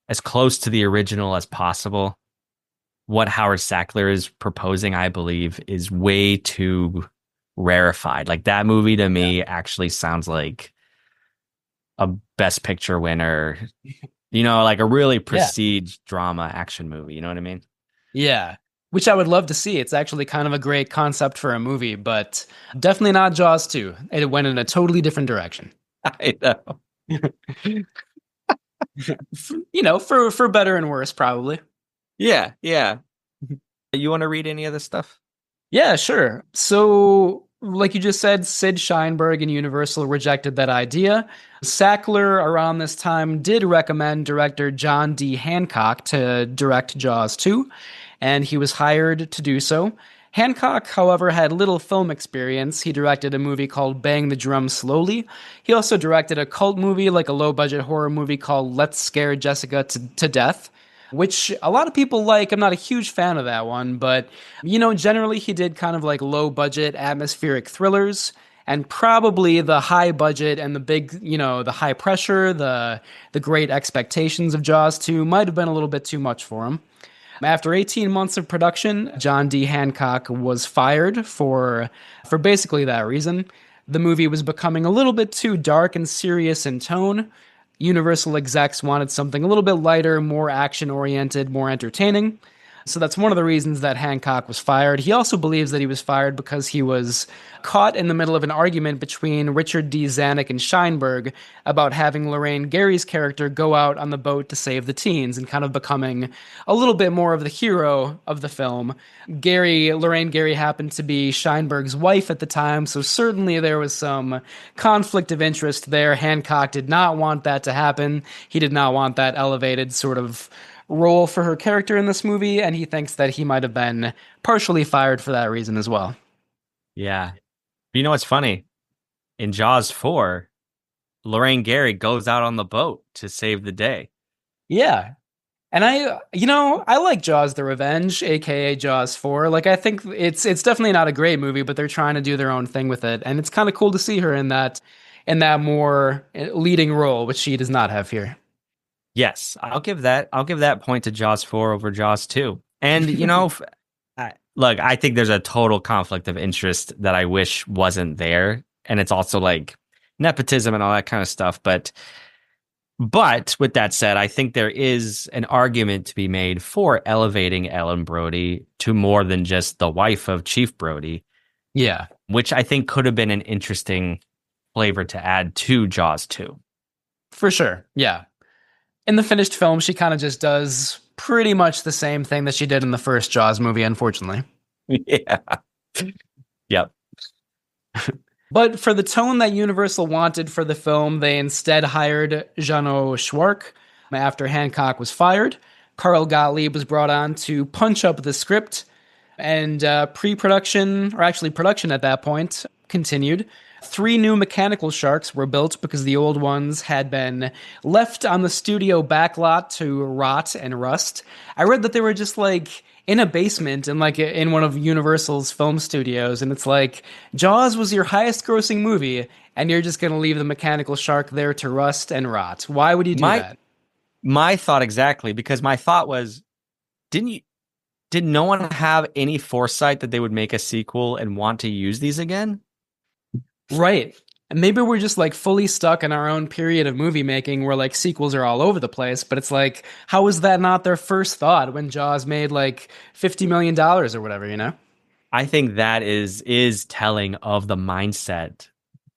as close to the original as possible. What Howard Sackler is proposing, I believe, is way too rarefied. Like that movie to me actually sounds like a Best Picture winner. Like a really prestige drama action movie. You know what I mean? Yeah, which I would love to see. It's actually kind of a great concept for a movie, but definitely not Jaws 2. It went in a totally different direction. I know. For better and worse, probably. Yeah. You want to read any of this stuff? Yeah, sure. So, like you just said, Sid Sheinberg and Universal rejected that idea. Sackler, around this time, did recommend director John D. Hancock to direct Jaws 2, and he was hired to do so. Hancock, however, had little film experience. He directed a movie called Bang the Drum Slowly. He also directed a cult movie, like a low-budget horror movie called Let's Scare Jessica to Death, which a lot of people like. I'm not a huge fan of that one, but, generally he did kind of like low-budget atmospheric thrillers, and probably the high budget and the big, the high pressure, the great expectations of Jaws 2 might have been a little bit too much for him. After 18 months of production, John D. Hancock was fired for basically that reason. The movie was becoming a little bit too dark and serious in tone. Universal execs wanted something a little bit lighter, more action-oriented, more entertaining. So that's one of the reasons that Hancock was fired. He also believes that he was fired because he was caught in the middle of an argument between Richard D. Zanuck and Sheinberg about having Lorraine Gary's character go out on the boat to save the teens and kind of becoming a little bit more of the hero of the film. Lorraine Gary happened to be Sheinberg's wife at the time, so certainly there was some conflict of interest there. Hancock did not want that to happen. He did not want that elevated sort of role for her character in this movie, and he thinks that he might have been partially fired for that reason as well. Yeah. You know what's funny? In Jaws 4, Lorraine Gary goes out on the boat to save the day. Yeah. And I like Jaws the Revenge, aka Jaws 4. Like, I think it's definitely not a great movie, but they're trying to do their own thing with it. And it's kind of cool to see her in that more leading role, which she does not have here. Yes, I'll give that point to Jaws 4 over Jaws 2. And, look, I think there's a total conflict of interest that I wish wasn't there. And it's also like nepotism and all that kind of stuff. But with that said, I think there is an argument to be made for elevating Ellen Brody to more than just the wife of Chief Brody. Yeah. Which I think could have been an interesting flavor to add to Jaws 2. For sure. Yeah. In the finished film, she kind of just does pretty much the same thing that she did in the first Jaws movie, unfortunately. Yeah. Yep. But for the tone that Universal wanted for the film, they instead hired Jano Schwark. After Hancock was fired, Carl Gottlieb was brought on to punch up the script, and pre-production, or actually production at that point, continued. 3 new mechanical sharks were built because the old ones had been left on the studio backlot to rot and rust. I read that they were just like in a basement in one of Universal's film studios, and it's like, Jaws was your highest grossing movie, and you're just going to leave the mechanical shark there to rust and rot. Why would you do that? My thought exactly, because my thought was, did no one have any foresight that they would make a sequel and want to use these again? Right. And maybe we're just like fully stuck in our own period of movie making where like sequels are all over the place, but it's like, how was that not their first thought when Jaws made like $50 million or whatever, you know? I think that is telling of the mindset.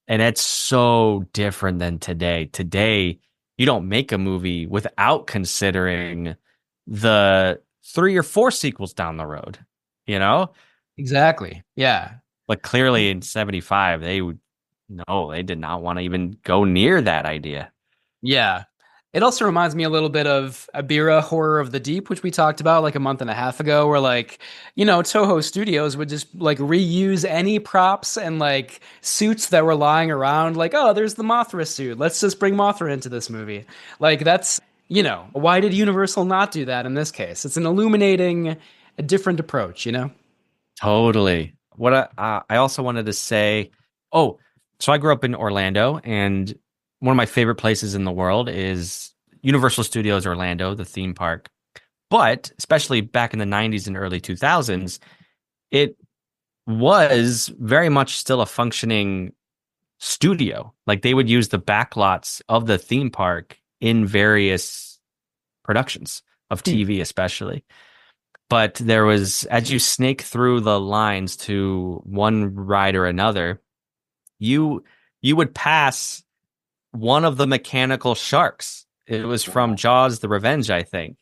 And it's so different than today. Today, you don't make a movie without considering the 3 or 4 sequels down the road, you know? Exactly. Yeah. But clearly in 75, they did not want to even go near that idea. Yeah. It also reminds me a little bit of Abira Horror of the Deep, which we talked about like a month and a half ago, where like, Toho Studios would just like reuse any props and like suits that were lying around. Like, oh, there's the Mothra suit. Let's just bring Mothra into this movie. Like that's, why did Universal not do that in this case? It's an illuminating, a different approach, Totally. What I also wanted to say, so I grew up in Orlando, and one of my favorite places in the world is Universal Studios Orlando, the theme park. But especially back in the 90s and early 2000s, it was very much still a functioning studio. Like they would use the backlots of the theme park in various productions of TV, especially. But there was, as you snake through the lines to one ride or another, you would pass one of the mechanical sharks. It was from Jaws: The Revenge, I think.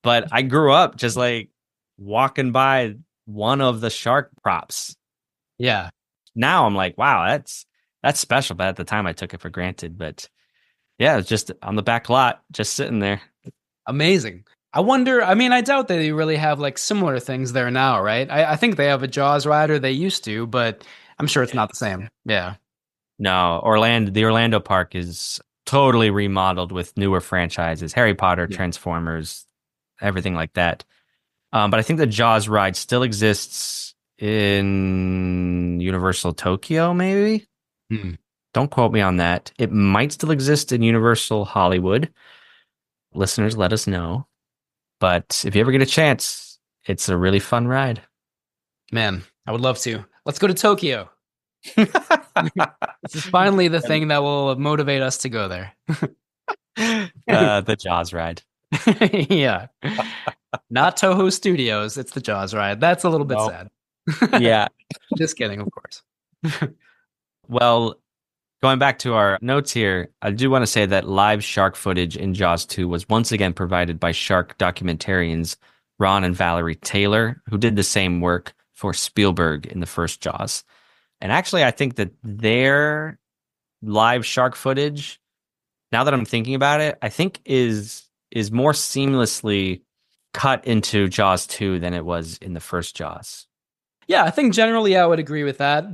But I grew up just like walking by one of the shark props. Yeah. Now I'm like, wow, that's special. But at the time I took it for granted. But yeah, it's just on the back lot, just sitting there. Amazing. I wonder, I doubt they really have like similar things there now, right? I think they have a Jaws ride, or they used to, but I'm sure it's not the same. Yeah. No, the Orlando park is totally remodeled with newer franchises, Harry Potter, Transformers, everything like that. But I think the Jaws ride still exists in Universal Tokyo, maybe? Don't quote me on that. It might still exist in Universal Hollywood. Listeners, let us know. But if you ever get a chance, it's a really fun ride. Man, I would love to. Let's go to Tokyo. This is finally the thing that will motivate us to go there. The Jaws ride. Yeah. Not Toho Studios. It's the Jaws ride. That's a little bit sad. Yeah. Just kidding, of course. Well, going back to our notes here, I do want to say that live shark footage in Jaws 2 was once again provided by shark documentarians Ron and Valerie Taylor, who did the same work for Spielberg in the first Jaws. And actually, I think that their live shark footage, now that I'm thinking about it, I think is more seamlessly cut into Jaws 2 than it was in the first Jaws. Yeah, I think generally I would agree with that.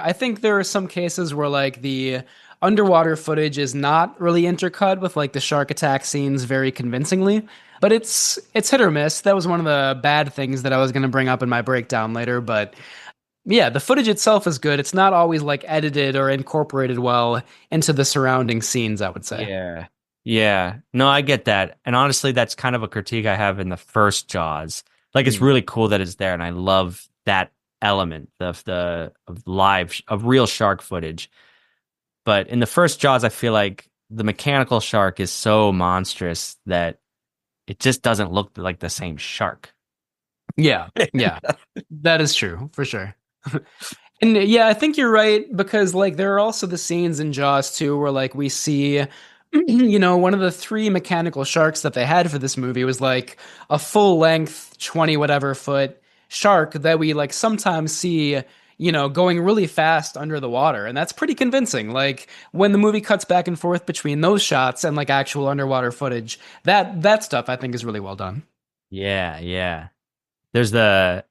I think there are some cases where like the underwater footage is not really intercut with like the shark attack scenes very convincingly, but it's hit or miss. That was one of the bad things that I was going to bring up in my breakdown later, but yeah, the footage itself is good. It's not always like edited or incorporated well into the surrounding scenes, I would say. Yeah. No, I get that. And honestly, that's kind of a critique I have in the first Jaws. Like, it's really cool that it's there, and I love that element of real shark footage. But in the first Jaws, I feel like the mechanical shark is so monstrous that it just doesn't look like the same shark. Yeah, yeah, that is true for sure. And yeah, I think you're right, because like there are also the scenes in Jaws 2 where like we see, one of the three mechanical sharks that they had for this movie was like a full length 20 whatever foot shark that we like sometimes see, going really fast under the water. And that's pretty convincing. Like when the movie cuts back and forth between those shots and like actual underwater footage, that stuff I think is really well done. Yeah, yeah. There's the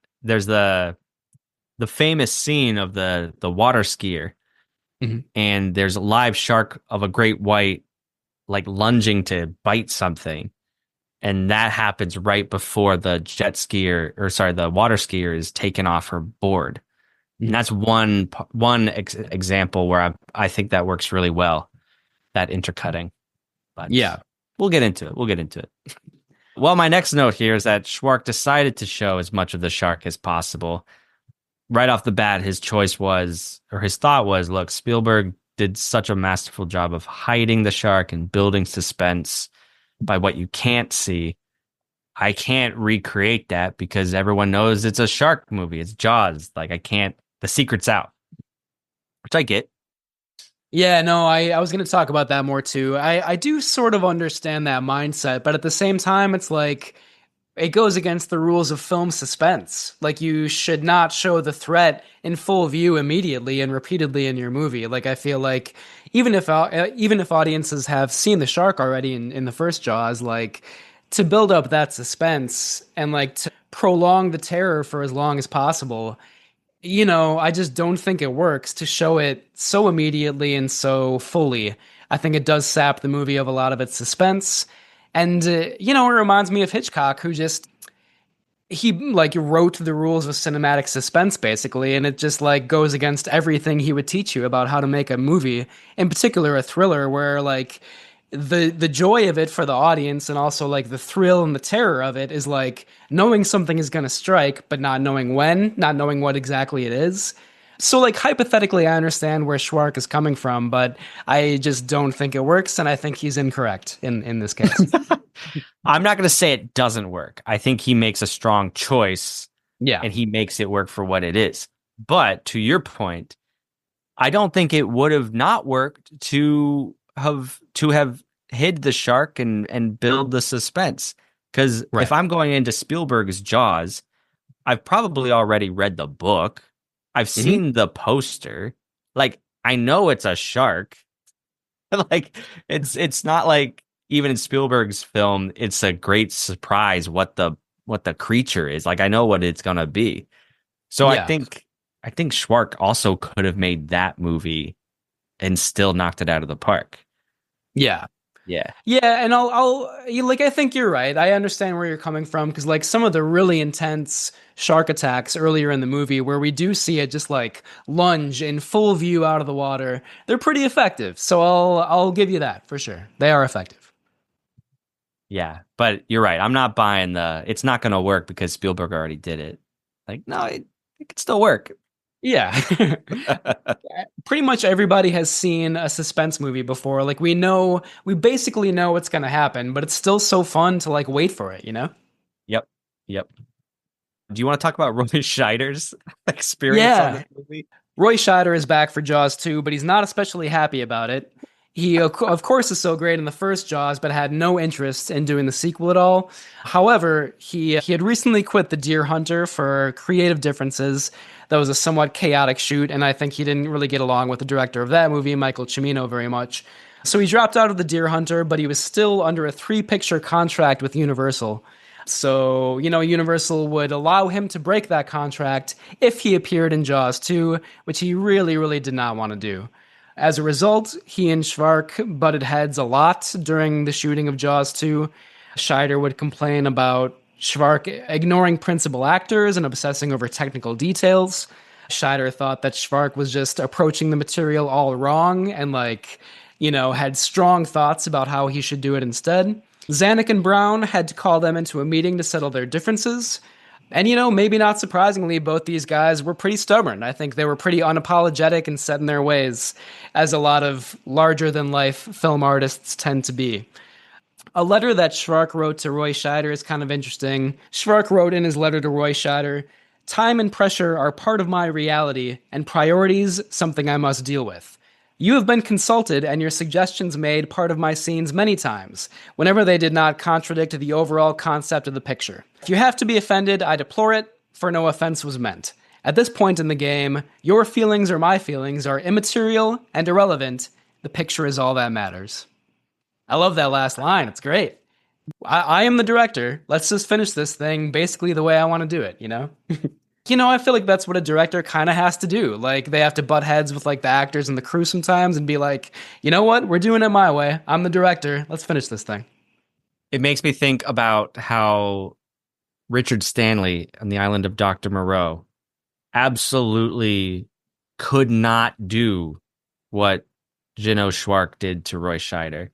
famous scene of the water skier, and there's a live shark of a great white like lunging to bite something, and that happens right before the the water skier is taken off her board. And that's one example where I think that works really well, that intercutting. But yeah, we'll get into it. Well, my next note here is that Schwark decided to show as much of the shark as possible. Right off the bat, his thought was, look, Spielberg did such a masterful job of hiding the shark and building suspense by what you can't see. I can't recreate that because everyone knows it's a shark movie. It's Jaws. Like, the secret's out, which I get. Yeah, no, I was going to talk about that more too. I do sort of understand that mindset, but at the same time, it's like it goes against the rules of film suspense. Like, you should not show the threat in full view immediately and repeatedly in your movie. Like, I feel like even if audiences have seen the shark already in the first Jaws, like to build up that suspense and like to prolong the terror for as long as possible, I just don't think it works to show it so immediately and so fully. I think it does sap the movie of a lot of its suspense. And, it reminds me of Hitchcock, he like wrote the rules of cinematic suspense basically, and it just like goes against everything he would teach you about how to make a movie, in particular a thriller, where like the joy of it for the audience and also like the thrill and the terror of it is like knowing something is going to strike, but not knowing when, not knowing what exactly it is. So like hypothetically, I understand where Schwark is coming from, but I just don't think it works. And I think he's incorrect in this case. I'm not going to say it doesn't work. I think he makes a strong choice. Yeah. And he makes it work for what it is. But to your point, I don't think it would have not worked to have hid the shark and build the suspense. Because if I'm going into Spielberg's Jaws, I've probably already read the book. I've seen the poster. Like, I know it's a shark. Like, it's not like even in Spielberg's film, it's a great surprise what the creature is. Like, I know what it's gonna be. So yeah. I think Schwark also could have made that movie and still knocked it out of the park. Yeah. Yeah. Yeah, and I think you're right. I understand where you're coming from, because like some of the really intense shark attacks earlier in the movie where we do see it just like lunge in full view out of the water, they're pretty effective. So I'll give you that for sure. They are effective. Yeah, but you're right. I'm not buying it's not going to work because Spielberg already did it. Like, no, it could still work. Yeah. Pretty much everybody has seen a suspense movie before. Like, we basically know what's going to happen, but it's still so fun to like wait for it, Yep. Do you want to talk about Roy Scheider's experience on this movie? Roy Scheider is back for Jaws 2, but he's not especially happy about it. He, of course, is so great in the first Jaws, but had no interest in doing the sequel at all. However, he had recently quit The Deer Hunter for creative differences. That was a somewhat chaotic shoot, and I think he didn't really get along with the director of that movie, Michael Cimino, very much. So he dropped out of The Deer Hunter, but he was still under a 3-picture contract with Universal. So, Universal would allow him to break that contract if he appeared in Jaws 2, which he really, really did not want to do. As a result, he and Schwark butted heads a lot during the shooting of Jaws 2. Scheider would complain about Schwark ignoring principal actors and obsessing over technical details. Scheider thought that Schwark was just approaching the material all wrong and had strong thoughts about how he should do it instead. Zanuck and Brown had to call them into a meeting to settle their differences. And, maybe not surprisingly, both these guys were pretty stubborn. I think they were pretty unapologetic and set in their ways, as a lot of larger-than-life film artists tend to be. A letter that Schwark wrote to Roy Scheider is kind of interesting. Schwark wrote in his letter to Roy Scheider, "Time and pressure are part of my reality, and priorities something I must deal with. You have been consulted and your suggestions made part of my scenes many times, whenever they did not contradict the overall concept of the picture. If you have to be offended, I deplore it, for no offense was meant. At this point in the game, your feelings or my feelings are immaterial and irrelevant. The picture is all that matters." I love that last line. It's great. I am the director. Let's just finish this thing basically the way I want to do it, I feel like that's what a director kind of has to do. Like, they have to butt heads with, like, the actors and the crew sometimes and be like, you know what? We're doing it my way. I'm the director. Let's finish this thing. It makes me think about how Richard Stanley on the island of Dr. Moreau absolutely could not do what Jino Schwark did to Roy Scheider.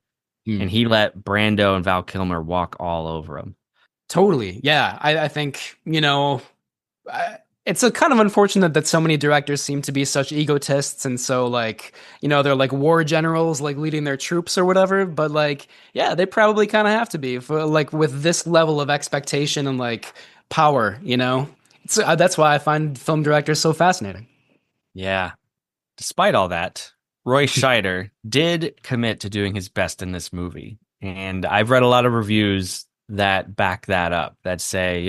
And he let Brando and Val Kilmer walk all over him. Totally. Yeah. I think, it's a kind of unfortunate that so many directors seem to be such egotists and so they're like war generals, like leading their troops or whatever. But yeah, they probably kind of have to be for with this level of expectation and power, It's, that's why I find film directors so fascinating. Yeah. Despite all that, Roy Scheider did commit to doing his best in this movie. And I've read a lot of reviews that back that up, that say,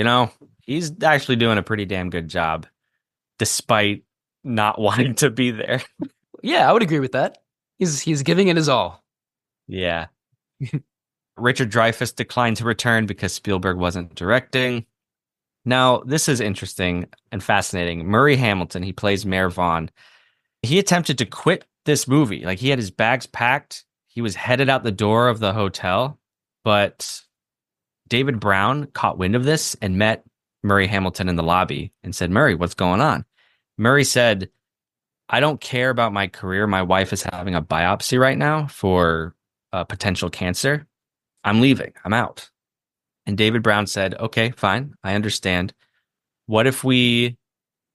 he's actually doing a pretty damn good job, despite not wanting to be there. Yeah, I would agree with that. He's giving it his all. Yeah. Richard Dreyfuss declined to return because Spielberg wasn't directing. Now, this is interesting and fascinating. Murray Hamilton, he plays Mayor Vaughn. He attempted to quit this movie. He had his bags packed. He was headed out the door of the hotel, but David Brown caught wind of this and met Murray Hamilton in the lobby and said, "Murray, what's going on?" Murray said, "I don't care about my career. My wife is having a biopsy right now for potential cancer. I'm leaving. I'm out." And David Brown said, "Okay, fine. I understand. What if we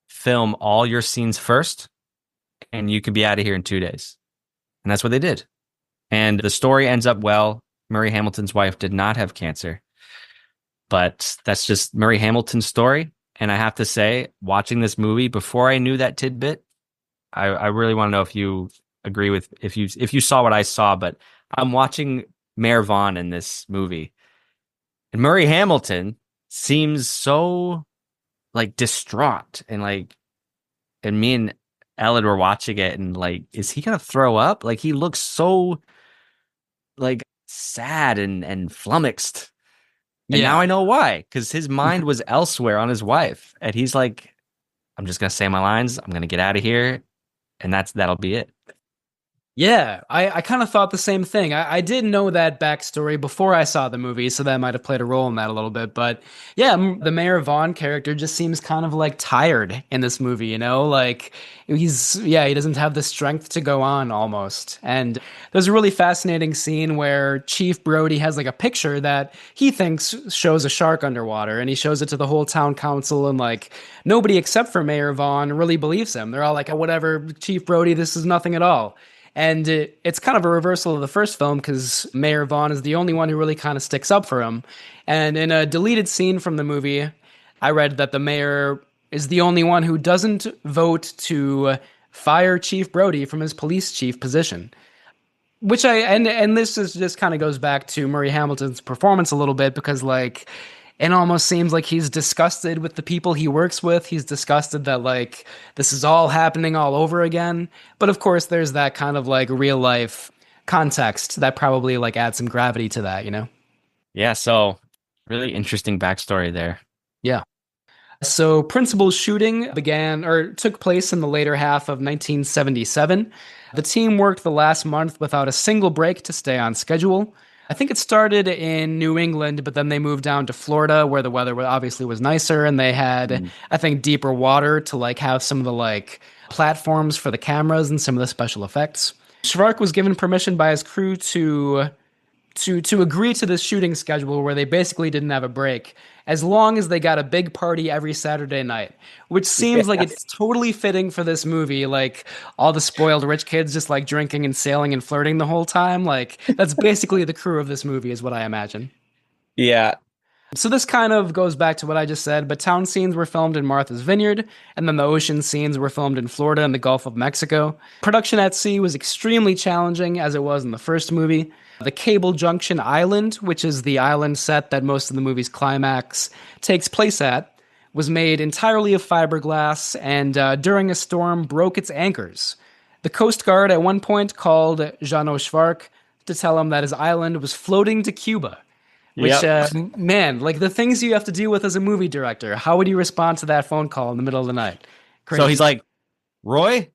film all your scenes first and you can be out of here in 2 days?" And that's what they did. And the story ends up well. Murray Hamilton's wife did not have cancer. But that's just Murray Hamilton's story. And I have to say, watching this movie, before I knew that tidbit, I really want to know if you agree with, if you saw what I saw. But I'm watching Mayor Vaughn in this movie. And Murray Hamilton seems so distraught and me and Ellen were watching it and is he gonna throw up? He looks so sad and flummoxed. And now I know why, because his mind was elsewhere on his wife. And he's like, "I'm just gonna say my lines, I'm gonna get out of here, and that'll be it." Yeah, I kind of thought the same thing. I did know that backstory before I saw the movie, so that might have played a role in that a little bit. But yeah, the Mayor Vaughn character just seems kind of tired in this movie, he doesn't have the strength to go on almost. And there's a really fascinating scene where Chief Brody has a picture that he thinks shows a shark underwater, and he shows it to the whole town council, and nobody except for Mayor Vaughn really believes him. They're all like, "Oh, whatever, Chief Brody, this is nothing at all." And it's kind of a reversal of the first film because Mayor Vaughn is the only one who really kind of sticks up for him. And in a deleted scene from the movie, I read that the mayor is the only one who doesn't vote to fire Chief Brody from his police chief position. Which and this is just kind of goes back to Murray Hamilton's performance a little bit because it almost seems like he's disgusted with the people he works with. He's disgusted that this is all happening all over again. But of course, there's that kind of real life context that probably adds some gravity to that, Yeah. So really interesting backstory there. Yeah. So principal shooting took place in the later half of 1977. The team worked the last month without a single break to stay on schedule. I think it started in New England, but then they moved down to Florida where the weather obviously was nicer and they had, I think, deeper water to have some of the platforms for the cameras and some of the special effects. Schwark was given permission by his crew to to agree to this shooting schedule where they basically didn't have a break, as long as they got a big party every Saturday night, which seems like it's totally fitting for this movie. Like all the spoiled rich kids just like drinking and sailing and flirting the whole time. Like that's basically the crew of this movie, is what I imagine. Yeah. So this kind of goes back to what I just said, but town scenes were filmed in Martha's Vineyard, and then the ocean scenes were filmed in Florida and the Gulf of Mexico. Production at sea was extremely challenging, as it was in the first movie. The Cable Junction Island, which is the island set that most of the movie's climax takes place at, was made entirely of fiberglass, and during a storm broke its anchors. The Coast Guard at one point called Jano Schwark to tell him that his island was floating to Cuba. Which, man, like the things you have to deal with as a movie director, how would you respond to that phone call in the middle of the night? Crazy. So he's like, Roy,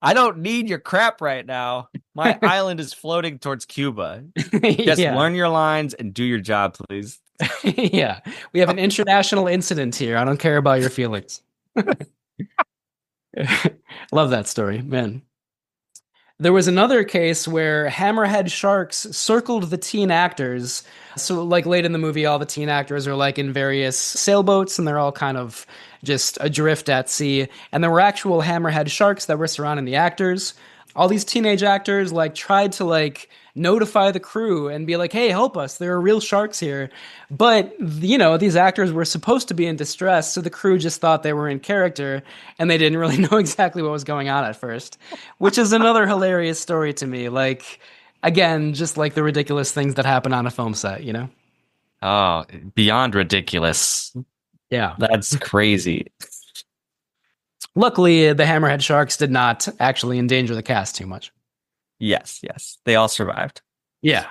I don't need your crap right now. My island is floating towards Cuba. Just learn your lines and do your job, please. Yeah. We have an international incident here. I don't care about your feelings. Love that story, man. There was another case where hammerhead sharks circled the teen actors. So like late in the movie, all the teen actors are like in various sailboats and they're all kind of just adrift at sea. And there were actual hammerhead sharks that were surrounding the actors. All these teenage actors like tried to like notify the crew and be like, hey, help us. There are real sharks here. But, you know, these actors were supposed to be in distress. So the crew just thought they were in character and they didn't really know exactly what was going on at first, which is another hilarious story to me. Like, again, just like the ridiculous things that happen on a film set, you know? Oh, beyond ridiculous. Yeah. That's crazy. Luckily, the hammerhead sharks did not actually endanger the cast too much. Yes. They all survived. Yeah.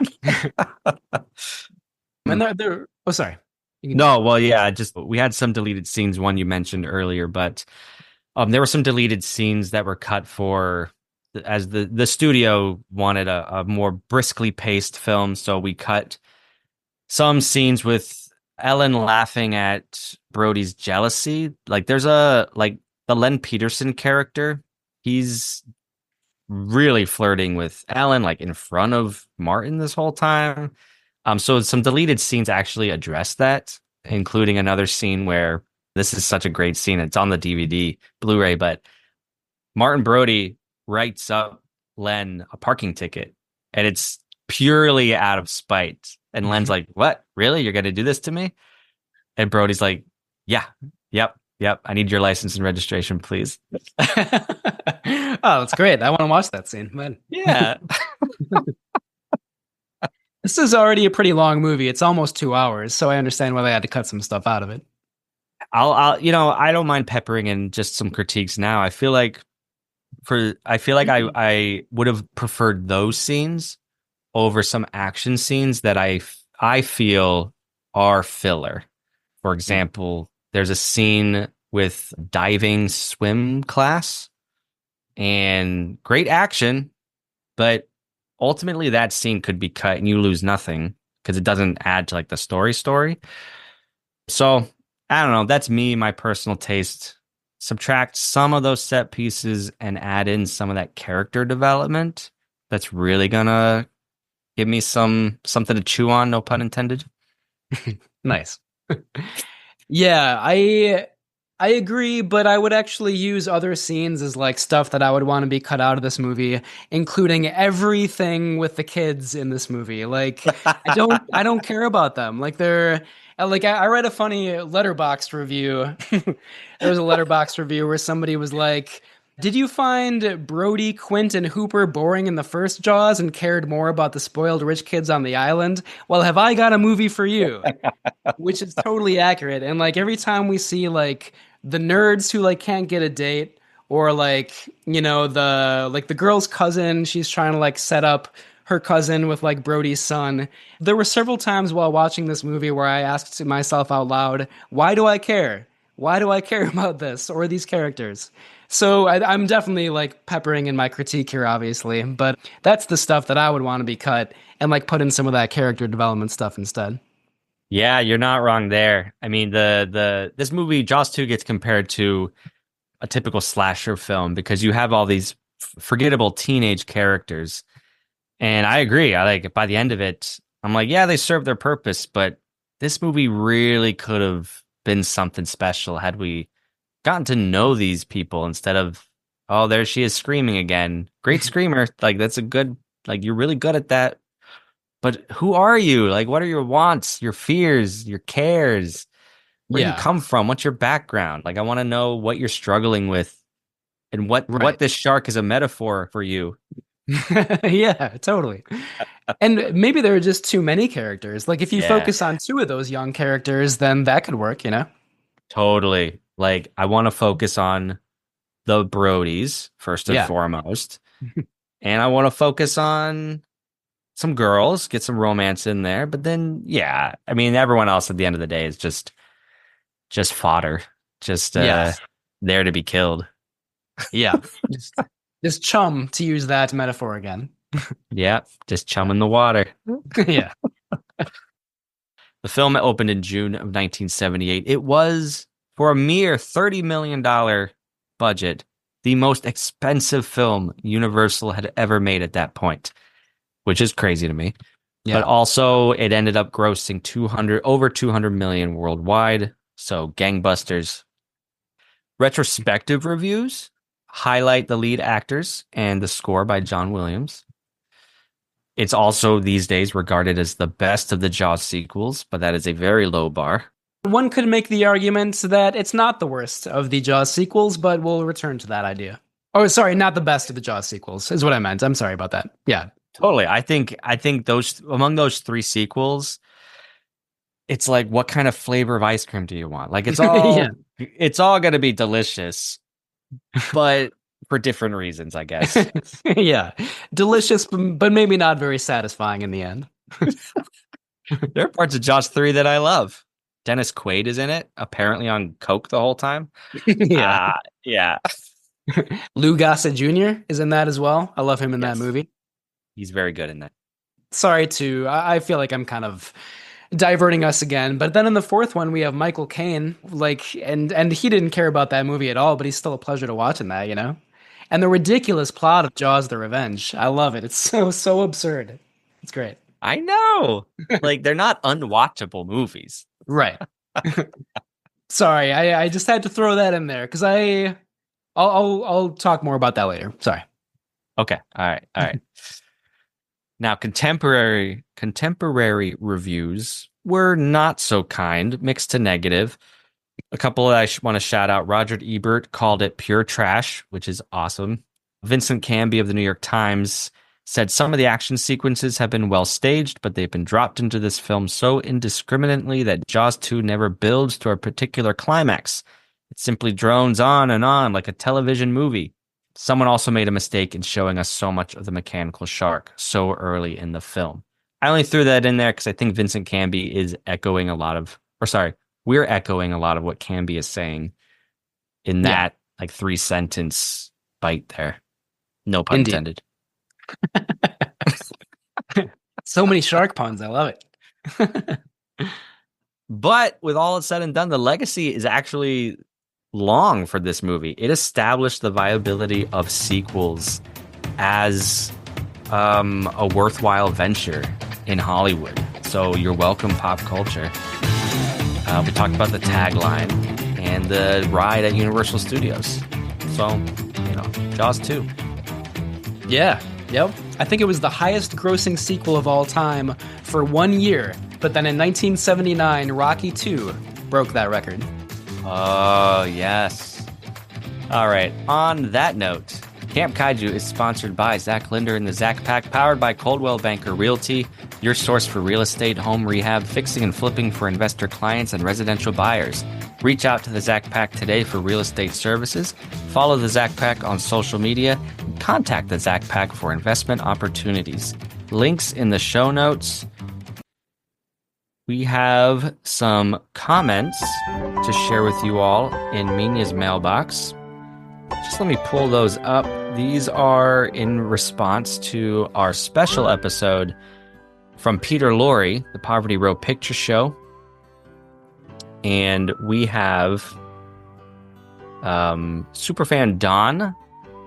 And they're oh, sorry. No, well, yeah, we had some deleted scenes, one you mentioned earlier, but there were some deleted scenes that were cut for, as the studio wanted a more briskly paced film, so we cut some scenes with Ellen laughing at Brody's jealousy. Like there's the Len Peterson character, he's really flirting with Ellen, like in front of Martin this whole time. So some deleted scenes actually address that, including another scene where this is such a great scene. It's on the DVD Blu-ray, but Martin Brody writes up Len a parking ticket, and it's purely out of spite. And Len's like, "What? Really? You're going to do this to me?" And Brody's like, "Yeah, yep. I need your license and registration, please." Oh, that's great. I want to watch that scene, man. Yeah. This is already a pretty long movie. It's almost 2 hours, so I understand why they had to cut some stuff out of it. I don't mind peppering in just some critiques now. I feel like I would have preferred those scenes over some action scenes that I feel are filler. For example, there's a scene with diving swim class and great action, but ultimately that scene could be cut and you lose nothing because it doesn't add to like the story. So I don't know. That's me, my personal taste. Subtract some of those set pieces and add in some of that character development. That's really gonna give me something to chew on. No pun intended. Nice. Yeah, I agree, but I would actually use other scenes as like stuff that I would want to be cut out of this movie, including everything with the kids in this movie. Like I don't care about them. Like they're like I read a funny Letterboxd review. There was a Letterboxd review where somebody was like, "Did you find Brody, Quint, and Hooper boring in the first Jaws and cared more about the spoiled rich kids on the island? Well, have I got a movie for you?" Which is totally accurate. And like every time we see like the nerds who like can't get a date, or like, you know, the girl's cousin, she's trying to like set up her cousin with like Brody's son. There were several times while watching this movie where I asked myself out loud, why do I care? Why do I care about this or these characters? So I'm definitely like peppering in my critique here, obviously, but that's the stuff that I would want to be cut and like put in some of that character development stuff instead. Yeah, you're not wrong there. I mean, this movie, Jaws 2, gets compared to a typical slasher film because you have all these forgettable teenage characters. And I agree. I like by the end of it, I'm like, yeah, they served their purpose, but this movie really could have been something special had we gotten to know these people instead of, oh, there she is screaming again. Great screamer. Like, that's a good, like, you're really good at that. But who are you? Like, what are your wants, your fears, your cares? Where do you come from? What's your background? Like, I want to know what you're struggling with and what this shark is a metaphor for you. Yeah, totally. And maybe there are just too many characters. Like, if you focus on two of those young characters, then that could work, you know? Totally. Like, I want to focus on the Brodies first and foremost. And I want to focus on some girls, get some romance in there. But then, I mean, everyone else at the end of the day is just fodder, just there to be killed. Yeah. Just chum, to use that metaphor again. Yeah, just chum in the water. Yeah. The film opened in June of 1978. It was, for a mere $30 million budget, the most expensive film Universal had ever made at that point, which is crazy to me. Yeah. But also, it ended up grossing over 200 million worldwide. So, gangbusters. Retrospective reviews highlight the lead actors and the score by John Williams. It's also these days regarded as the best of the Jaws sequels, but that is a very low bar. One could make the argument that it's not the worst of the Jaws sequels, but we'll return to that idea. Oh, sorry, not the best of the Jaws sequels is what I meant. I'm sorry about that. Yeah, totally. I think those among those three sequels, it's like, what kind of flavor of ice cream do you want? Like, it's all it's all going to be delicious, but for different reasons, I guess. Yeah, delicious, but maybe not very satisfying in the end. There are parts of Jaws 3 that I love. Dennis Quaid is in it, apparently on coke the whole time. Yeah. Lou Gossett Jr. is in that as well. I love him in that movie. He's very good in that. Sorry I feel like I'm kind of diverting us again, but then in the fourth one we have Michael Caine, like, and he didn't care about that movie at all, but he's still a pleasure to watch in that, you know? And the ridiculous plot of Jaws: The Revenge. I love it. It's so absurd. It's great. I know. Like, they're not unwatchable movies. Right. Sorry, I just had to throw that in there because I'll talk more about that later. Sorry. Okay. All right. Now, contemporary reviews were not so kind, mixed to negative. A couple that I want to shout out. Roger Ebert called it pure trash, which is awesome. Vincent Canby of the New York Times said some of the action sequences have been well staged, but they've been dropped into this film so indiscriminately that Jaws 2 never builds to a particular climax. It simply drones on and on like a television movie. Someone also made a mistake in showing us so much of the mechanical shark so early in the film. I only threw that in there because I think Vincent Canby is echoing a lot of, we're echoing a lot of what Canby is saying in that like 3-sentence bite there. No pun intended. So many shark puns. I love it. But with all said and done, the legacy is actually long for this movie. It established the viability of sequels as a worthwhile venture in Hollywood. So you're welcome, pop culture. We talked about the tagline and the ride at Universal Studios. So, Jaws 2. Yeah. Yep. I think it was the highest grossing sequel of all time for 1 year. But then in 1979, Rocky 2 broke that record. Oh, yes. All right. On that note, Camp Kaiju is sponsored by Zach Linder and the Zach Pack, powered by Coldwell Banker Realty, your source for real estate, home rehab, fixing and flipping for investor clients and residential buyers. Reach out to the Zach Pack today for real estate services. Follow the Zach Pack on social media and contact the Zach Pack for investment opportunities. Links in the show notes. We have some comments to share with you all in Mina's mailbox. Just let me pull those up. These are in response to our special episode from Peter Lorre, the Poverty Row Picture Show. And we have superfan Don.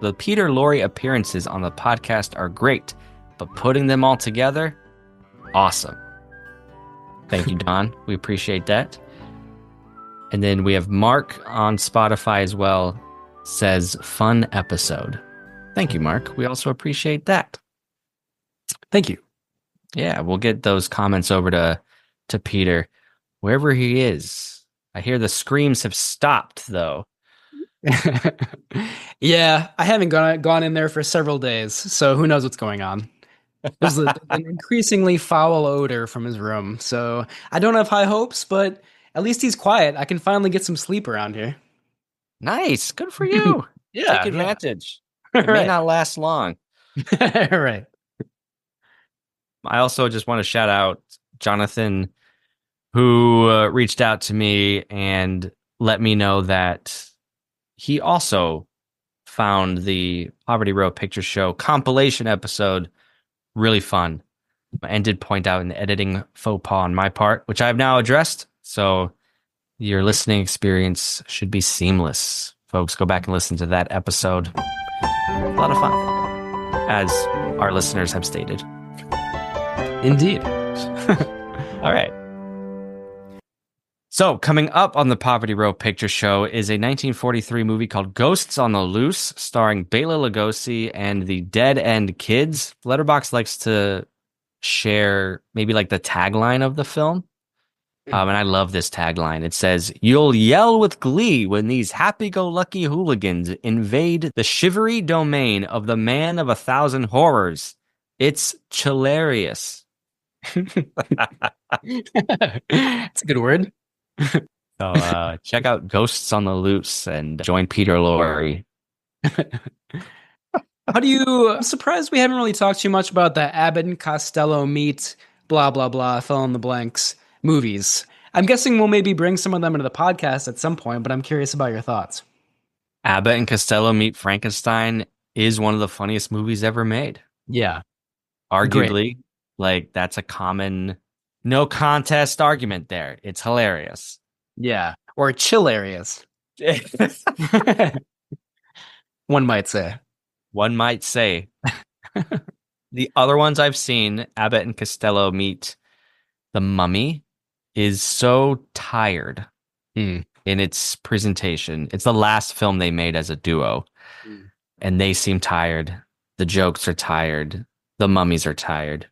The Peter Lorre appearances on the podcast are great, but putting them all together, awesome. Thank you, Don. We appreciate that. And then we have Mark on Spotify as well. Says, fun episode. Thank you, Mark. We also appreciate that. Thank you. Yeah, we'll get those comments over to Peter, wherever he is. I hear the screams have stopped, though. Yeah, I haven't gone in there for several days, so who knows what's going on. There's an increasingly foul odor from his room, so I don't have high hopes, but at least he's quiet. I can finally get some sleep around here. Nice. Good for you. Yeah, Take advantage. Yeah. It may not last long. Right. I also just want to shout out Jonathan, who reached out to me and let me know that he also found the Poverty Row Picture Show compilation episode really fun, and did point out an editing faux pas on my part, which I've now addressed. So your listening experience should be seamless. Folks, go back and listen to that episode. A lot of fun, as our listeners have stated. Indeed. All right. So, coming up on the Poverty Row Picture Show is a 1943 movie called Ghosts on the Loose, starring Bela Lugosi and the Dead End Kids. Letterboxd likes to share maybe like the tagline of the film. And I love this tagline. It says, "You'll yell with glee when these happy-go-lucky hooligans invade the shivery domain of the man of 1,000 horrors. It's chilarious." It's a good word. So check out Ghosts on the Loose and join Peter Lorre. I'm surprised we haven't really talked too much about the Abbott and Costello meet blah, blah, blah, fill in the blanks movies. I'm guessing we'll maybe bring some of them into the podcast at some point, but I'm curious about your thoughts. Abbott and Costello Meet Frankenstein is one of the funniest movies ever made. Yeah. Arguably, Great. like that's a common no contest argument there. It's hilarious. Yeah. Or chill areas. One might say. One might say. The other ones I've seen, Abbott and Costello Meet the Mummy, is so tired in its presentation. It's the last film they made as a duo. And they seem tired. The jokes are tired. The mummies are tired.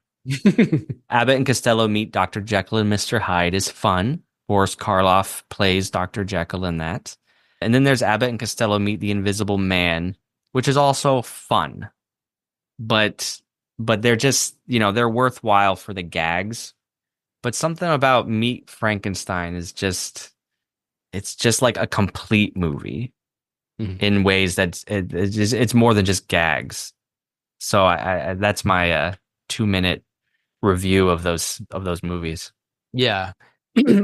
Abbott and Costello Meet Dr. Jekyll and Mr. Hyde is fun. Boris Karloff plays Dr. Jekyll in that. And then there's Abbott and Costello Meet the Invisible Man, which is also fun. But they're just, they're worthwhile for the gags. But something about Meet Frankenstein is it's just like a complete movie in ways that it's more than just gags. So I that's my 2-minute review of those movies. Yeah.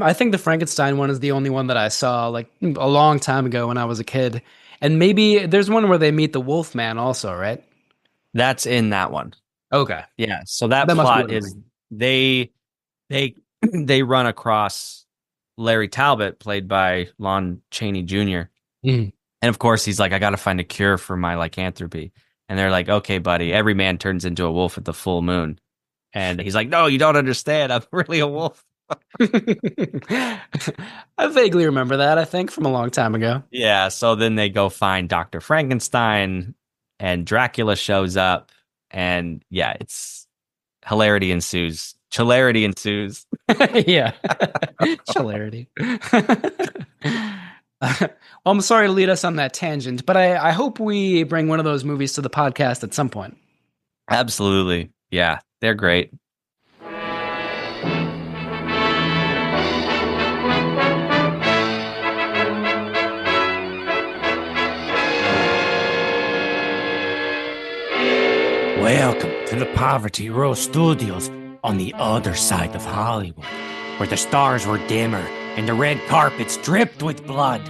I think the Frankenstein one is the only one that I saw like a long time ago when I was a kid. And maybe there's one where they meet the Wolfman also, right? That's in that one. Okay. Yeah. So that plot is they run across Larry Talbot, played by Lon Chaney Jr. And of course he's like, I got to find a cure for my lycanthropy. And they're like, okay, buddy, every man turns into a wolf at the full moon. And he's like, no, you don't understand. I'm really a wolf. I vaguely remember that, I think, from a long time ago. Yeah, so then they go find Dr. Frankenstein, and Dracula shows up, and yeah, it's hilarity ensues. Chilarity ensues. Yeah. Chilarity. Well, I'm sorry to lead us on that tangent, but I hope we bring one of those movies to the podcast at some point. Absolutely. Yeah, they're great. Welcome to the Poverty Row Studios on the other side of Hollywood, where the stars were dimmer and the red carpets dripped with blood.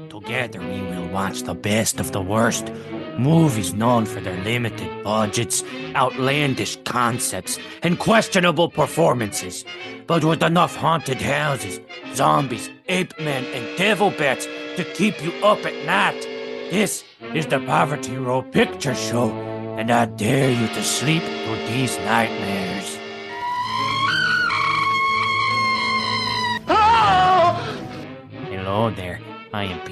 Together we will watch the best of the worst. Movies known for their limited budgets, outlandish concepts, and questionable performances. But with enough haunted houses, zombies, ape men, and devil bats to keep you up at night. This is the Poverty Row Picture Show, and I dare you to sleep through these nightmares.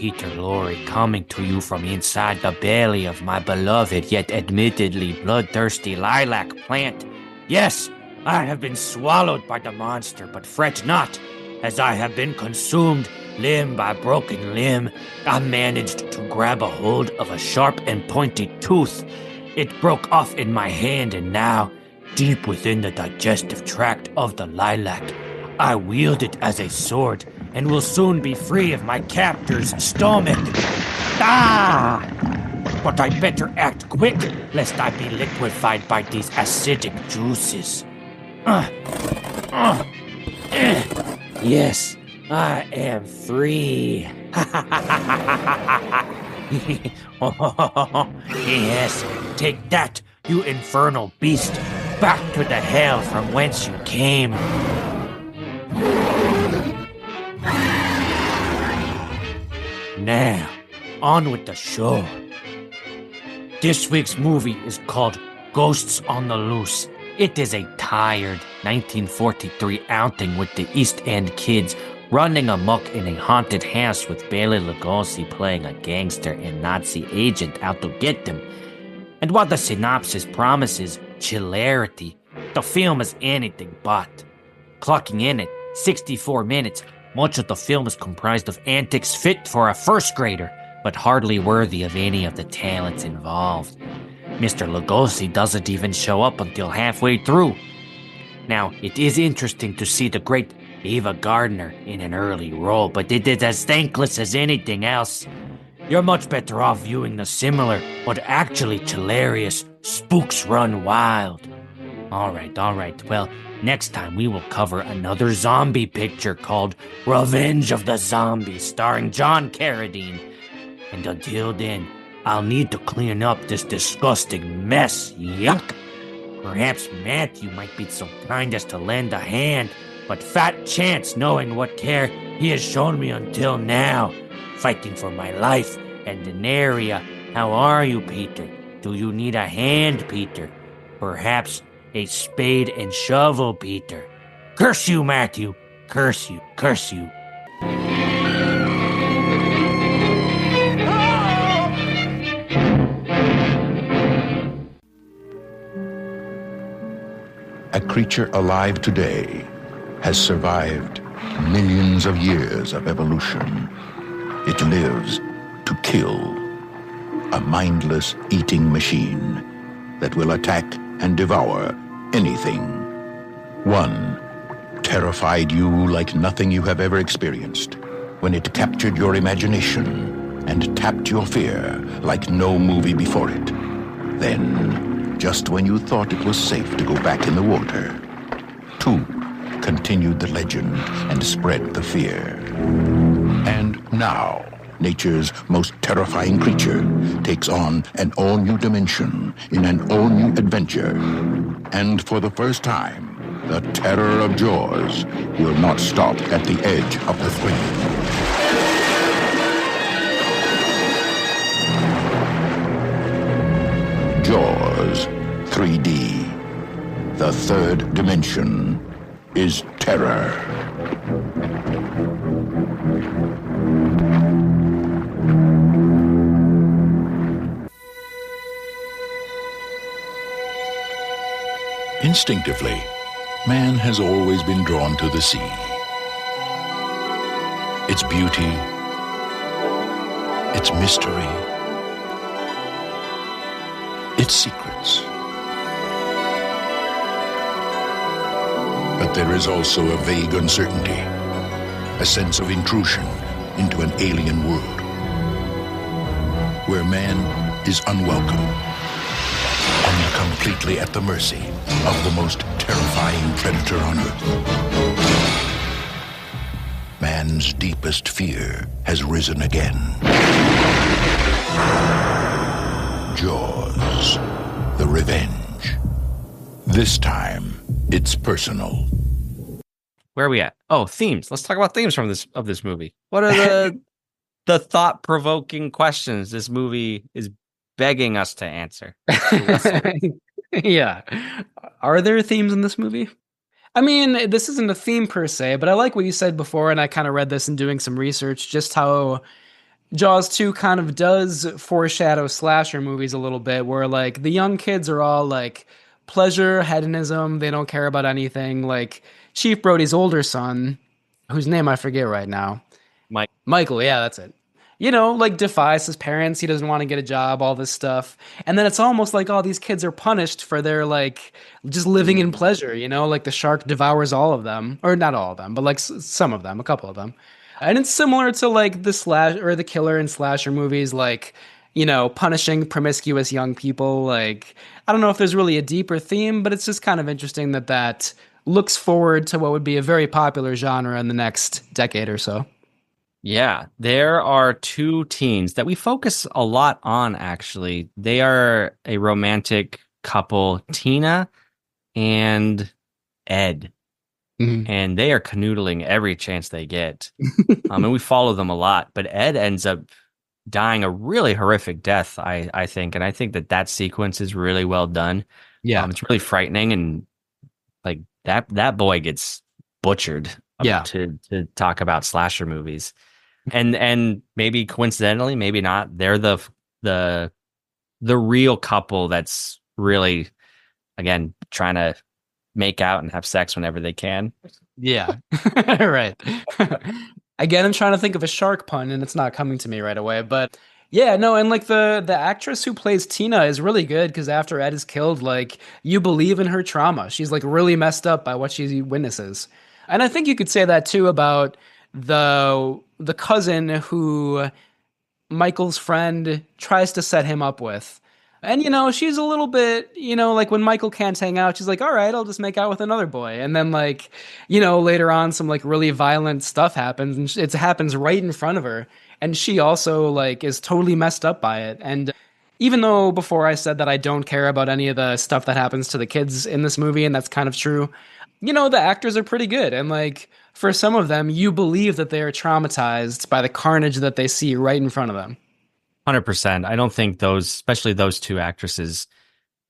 Peter Lorre, coming to you from inside the belly of my beloved yet admittedly bloodthirsty lilac plant. Yes, I have been swallowed by the monster, but fret not, as I have been consumed limb by broken limb. I managed to grab a hold of a sharp and pointy tooth. It broke off in my hand, and now, deep within the digestive tract of the lilac, I wield it as a sword and will soon be free of my captor's stomach. Ah! But I better act quick, lest I be liquefied by these acidic juices. Yes, I am free. Yes, take that, you infernal beast, back to the hell from whence you came. Now, on with the show. This week's movie is called Ghosts on the Loose. It is a tired 1943 outing with the East End kids running amok in a haunted house with Bela Lugosi playing a gangster and Nazi agent out to get them. And while the synopsis promises chillarity, the film is anything but. Clocking in at 64 minutes, much of the film is comprised of antics fit for a first grader, but hardly worthy of any of the talents involved. Mr. Lugosi doesn't even show up until halfway through. Now, it is interesting to see the great Ava Gardner in an early role, but it is as thankless as anything else. You're much better off viewing the similar, but actually hilarious Spooks Run Wild. All right. Well, next time we will cover another zombie picture called Revenge of the Zombies, starring John Carradine. And until then, I'll need to clean up this disgusting mess. Yuck! Perhaps Matthew might be so kind as to lend a hand, but fat chance knowing what care he has shown me until now, fighting for my life and an area. How are you, Peter? Do you need a hand, Peter? Perhaps a spade and shovel, Peter? Curse you, Matthew! Curse you! A creature alive today has survived millions of years of evolution. It lives to kill, a mindless eating machine that will attack and devour anything. One terrified you like nothing you have ever experienced when it captured your imagination and tapped your fear like no movie before it. Then, just when you thought it was safe to go back in the water, two continued the legend and spread the fear. And now, nature's most terrifying creature takes on an all-new dimension in an all-new adventure. And for the first time, the terror of Jaws will not stop at the edge of the thrill. Jaws 3D. The third dimension is terror. Instinctively, man has always been drawn to the sea. Its beauty, its mystery, its secrets. But there is also a vague uncertainty, a sense of intrusion into an alien world, where man is unwelcome and completely at the mercy of the most terrifying predator on Earth. Man's deepest fear has risen again. Jaws, the revenge. This time, it's personal. Where are we at? Oh, themes. Let's talk about themes from this movie. What are the thought-provoking questions this movie is begging us to answer? Yeah. Are there themes in this movie? I mean, this isn't a theme per se, but I like what you said before, and I kind of read this in doing some research, just how Jaws 2 kind of does foreshadow slasher movies a little bit, where like the young kids are all like pleasure, hedonism, they don't care about anything. Like Chief Brody's older son, whose name I forget right now. Michael, yeah, that's it. Like defies his parents. He doesn't want to get a job, all this stuff. And then it's almost like all these kids are punished for their like just living in pleasure, like the shark devours all of them, or not all of them, but like some of them, a couple of them. And it's similar to like the killer in slasher movies, like, punishing promiscuous young people. Like, I don't know if there's really a deeper theme, but it's just kind of interesting that looks forward to what would be a very popular genre in the next decade or so. Yeah, there are two teens that we focus a lot on, actually. They are a romantic couple, Tina and Ed. Mm-hmm. And they are canoodling every chance they get. And we follow them a lot. But Ed ends up dying a really horrific death, I think. And I think that sequence is really well done. Yeah. It's really frightening. And like that boy gets butchered to talk about slasher movies. And maybe coincidentally, maybe not, they're the real couple that's really, again, trying to make out and have sex whenever they can. Yeah. Right. Again, I'm trying to think of a shark pun and it's not coming to me right away, but yeah, no, and like the actress who plays Tina is really good because after Ed is killed, like you believe in her trauma. She's like really messed up by what she witnesses. And I think you could say that too about the cousin who Michael's friend tries to set him up with. And, she's a little bit, like when Michael can't hang out, she's like, all right, I'll just make out with another boy. And then like, later on some like really violent stuff happens and it happens right in front of her. And she also like is totally messed up by it. And even though before I said that I don't care about any of the stuff that happens to the kids in this movie, and that's kind of true, the actors are pretty good. And like for some of them, you believe that they are traumatized by the carnage that they see right in front of them. 100%. I don't think those, especially those two actresses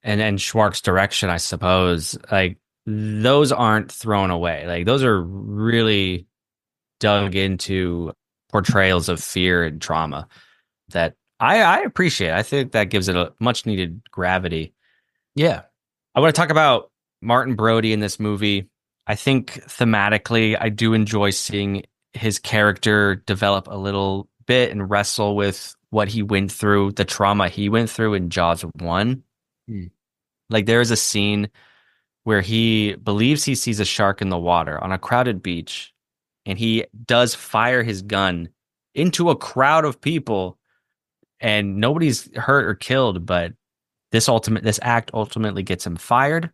and Schwartz's direction, I suppose, like those aren't thrown away. Like those are really dug into portrayals of fear and trauma that I appreciate. I think that gives it a much needed gravity. Yeah. I want to talk about Martin Brody in this movie. I think thematically, I do enjoy seeing his character develop a little bit and wrestle with what he went through, the trauma he went through in Jaws 1. Like there is a scene where he believes he sees a shark in the water on a crowded beach, and he does fire his gun into a crowd of people, and nobody's hurt or killed, but this act ultimately gets him fired.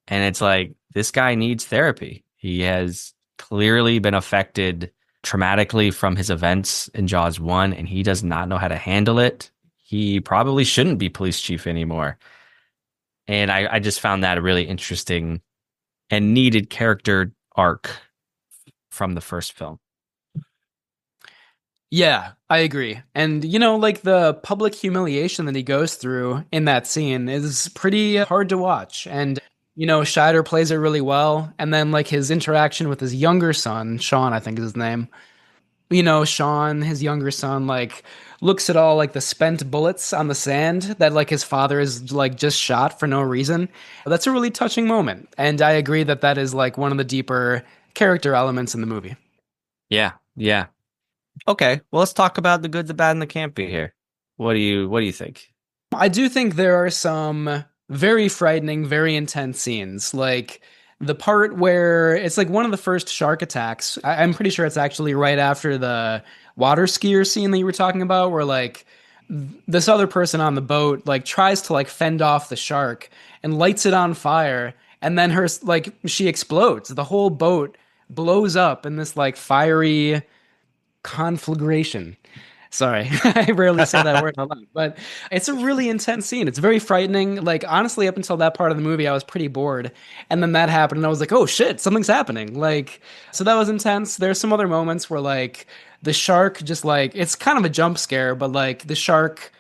And it's like, this guy needs therapy. He has clearly been affected traumatically from his events in Jaws 1, and he does not know how to handle it. He probably shouldn't be police chief anymore. And I just found that a really interesting and needed character arc from the first film. Yeah, I agree. And, like the public humiliation that he goes through in that scene is pretty hard to watch. And, Scheider plays it really well. And then like his interaction with his younger son, Sean, I think is his name. Sean, his younger son, like looks at all like the spent bullets on the sand that like his father is like just shot for no reason. That's a really touching moment. And I agree that is like one of the deeper character elements in the movie. Yeah. Yeah. Okay. Well, let's talk about the good, the bad, and the campy here. What do you think? I do think there are some very frightening, very intense scenes. Like the part where it's like one of the first shark attacks. I'm pretty sure it's actually right after the water skier scene that you were talking about, where like this other person on the boat like tries to like fend off the shark and lights it on fire, and then she explodes. The whole boat blows up in this like fiery conflagration. Sorry, I rarely say that word a lot, but it's a really intense scene. It's very frightening. Like, honestly, up until that part of the movie, I was pretty bored. And then that happened, and I was like, oh shit, something's happening. Like, so that was intense. There's some other moments where, like, the shark just, like, it's kind of a jump scare, but, like, the shark,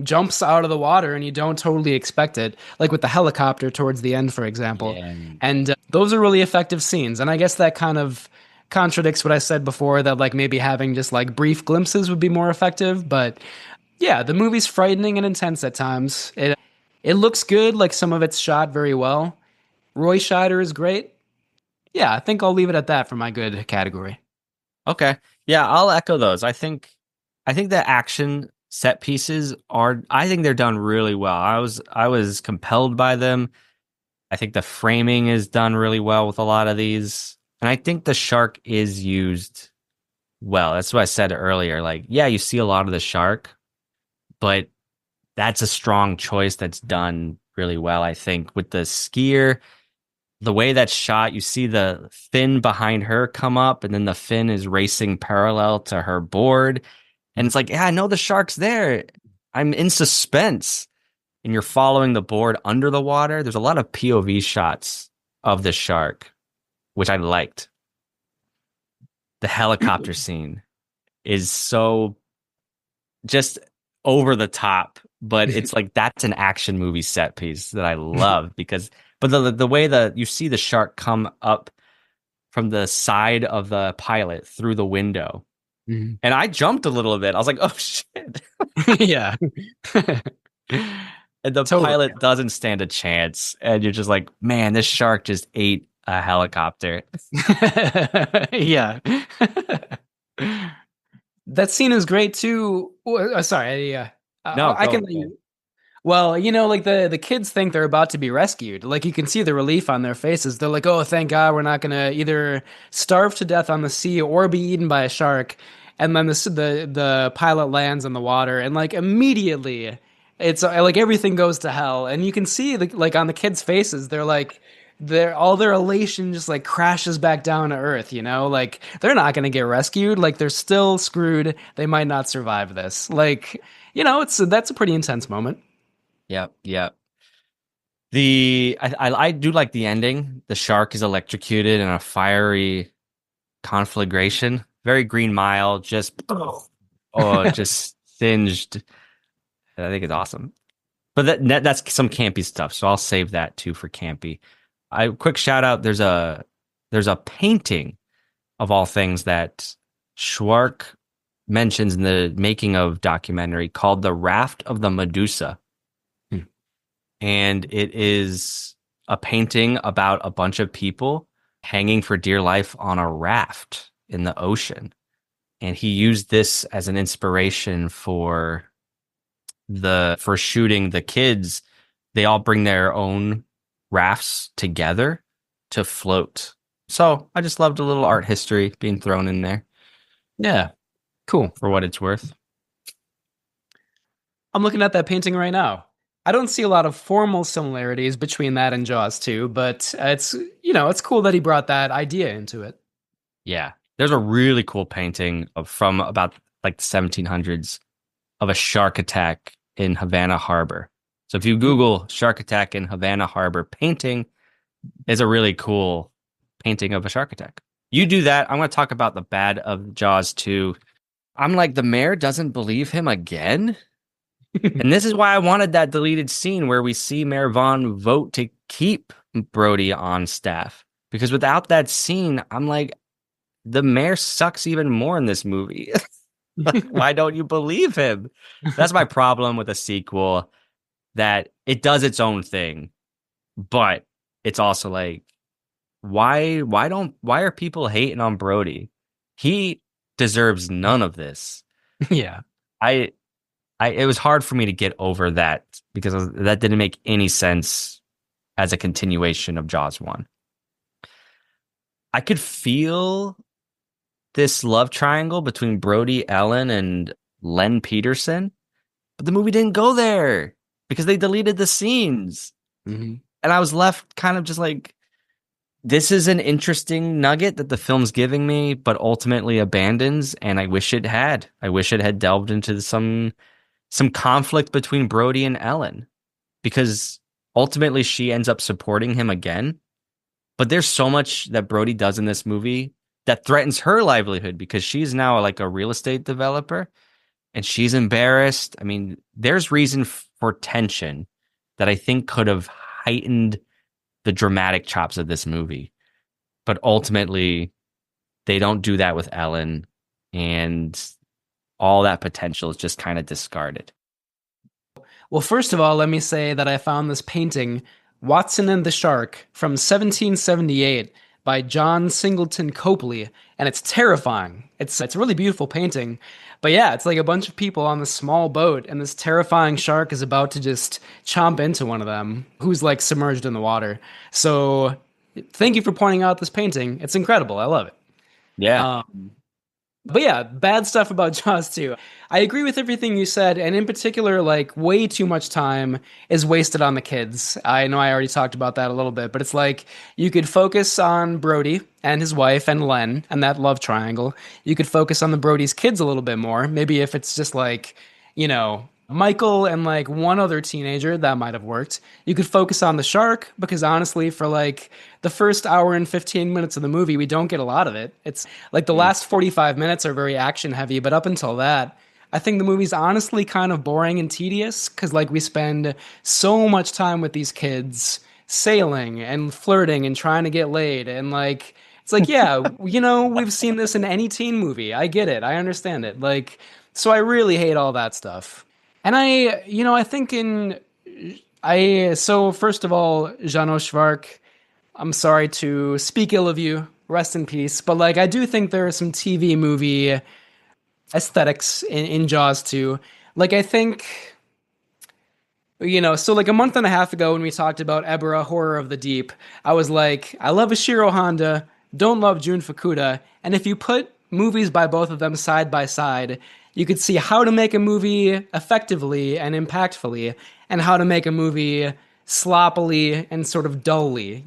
jumps out of the water and you don't totally expect it. Like with the helicopter towards the end, for example. Yeah. And those are really effective scenes. And I guess that kind of contradicts what I said before that like maybe having just like brief glimpses would be more effective. But yeah, the movie's frightening and intense at times. It looks good, like some of it's shot very well. Roy Scheider is great. Yeah, I think I'll leave it at that for my good category. Okay. Yeah, I'll echo those. I think the action set pieces I think they're done really well. I was compelled by them. I think the framing is done really well with a lot of these. And I think the shark is used well. That's what I said earlier. Like, yeah, you see a lot of the shark, but that's a strong choice that's done really well, I think. With the skier, the way that's shot, you see the fin behind her come up, and then the fin is racing parallel to her board. And it's like, yeah, I know the shark's there. I'm in suspense. And you're following the board under the water. There's a lot of POV shots of the shark, which I liked. The helicopter scene is so just over the top, but it's like that's an action movie set piece that I love but the way that you see the shark come up from the side of the pilot through the window. Mm-hmm. And I jumped a little bit. I was like, oh shit. Yeah. And the pilot doesn't stand a chance. And you're just like, man, this shark just ate a helicopter. Yeah. That scene is great too. Sorry. Yeah. No, I can. Well, you know, like the kids think they're about to be rescued. Like you can see the relief on their faces. They're like, "Oh, thank God, we're not gonna either starve to death on the sea or be eaten by a shark." And then the pilot lands in the water, and like immediately, it's like everything goes to hell. And you can see like on the kids' faces, all their elation just like crashes back down to earth. You know, like they're not gonna get rescued. Like they're still screwed. They might not survive this. Like that's a pretty intense moment. Yep. I do like the ending. The shark is electrocuted in a fiery conflagration. Very Green Mile, just just singed. I think it's awesome. But that's some campy stuff, so I'll save that too for campy. Quick shout out. There's a painting of all things that Schwark mentions in the making of documentary called The Raft of the Medusa. And it is a painting about a bunch of people hanging for dear life on a raft in the ocean. And he used this as an inspiration for shooting the kids. They all bring their own rafts together to float. So I just loved a little art history being thrown in there. Yeah. Cool. For what it's worth. I'm looking at that painting right now. I don't see a lot of formal similarities between that and Jaws 2, but it's cool that he brought that idea into it. Yeah. There's a really cool painting from about like the 1700s of a shark attack in Havana Harbor. So if you Google shark attack in Havana Harbor painting, is a really cool painting of a shark attack. You do that. I'm going to talk about the bad of Jaws 2. I'm like, the mayor doesn't believe him again? And this is why I wanted that deleted scene where we see Mayor Vaughn vote to keep Brody on staff. Because without that scene, I'm like, the mayor sucks even more in this movie. Why don't you believe him? That's my problem with a sequel, that it does its own thing. But it's also like, why are people hating on Brody? He deserves none of this. Yeah. It was hard for me to get over that because that didn't make any sense as a continuation of Jaws 1. I could feel this love triangle between Brody, Ellen, and Len Peterson, but the movie didn't go there because they deleted the scenes. Mm-hmm. And I was left kind of just like, this is an interesting nugget that the film's giving me, but ultimately abandons, and I wish it had. I wish it had delved into some conflict between Brody and Ellen, because ultimately she ends up supporting him again. But there's so much that Brody does in this movie that threatens her livelihood because she's now like a real estate developer and she's embarrassed. I mean, there's reason for tension that I think could have heightened the dramatic chops of this movie. But ultimately, they don't do that with Ellen, and all that potential is just kind of discarded. Well, first of all, let me say that I found this painting, Watson and the Shark, from 1778 by John Singleton Copley, and it's terrifying. It's a really beautiful painting. But yeah, it's like a bunch of people on this small boat, and this terrifying shark is about to just chomp into one of them, who's like submerged in the water. So thank you for pointing out this painting. It's incredible. I love it. Yeah. But yeah, bad stuff about Jaws 2. I agree with everything you said, and in particular, like, way too much time is wasted on the kids. I know I already talked about that a little bit, but it's like, you could focus on Brody and his wife and Len and that love triangle. You could focus on the Brody's kids a little bit more. Maybe if it's just like, you know, Michael and like one other teenager, that might have worked. You could focus on the shark, because honestly, for like the first hour and 15 minutes of the movie, we don't get a lot of it. It's like the last 45 minutes are very action heavy, but up until that, I think the movie's honestly kind of boring and tedious, because like we spend so much time with these kids sailing and flirting and trying to get laid, and like it's like, yeah, you know, we've seen this in any teen movie. I get it. I understand it. Like, so I really hate all that stuff. And I think so first of all, Janos Schwark, I'm sorry to speak ill of you, rest in peace. But like, I do think there are some TV movie aesthetics in Jaws 2. Like, I think, so like a month and a half ago when we talked about Ebra, Horror of the Deep, I was like, I love Ishiro Honda, don't love Jun Fukuda. And if you put movies by both of them side by side, you could see how to make a movie effectively and impactfully, and how to make a movie sloppily and sort of dully,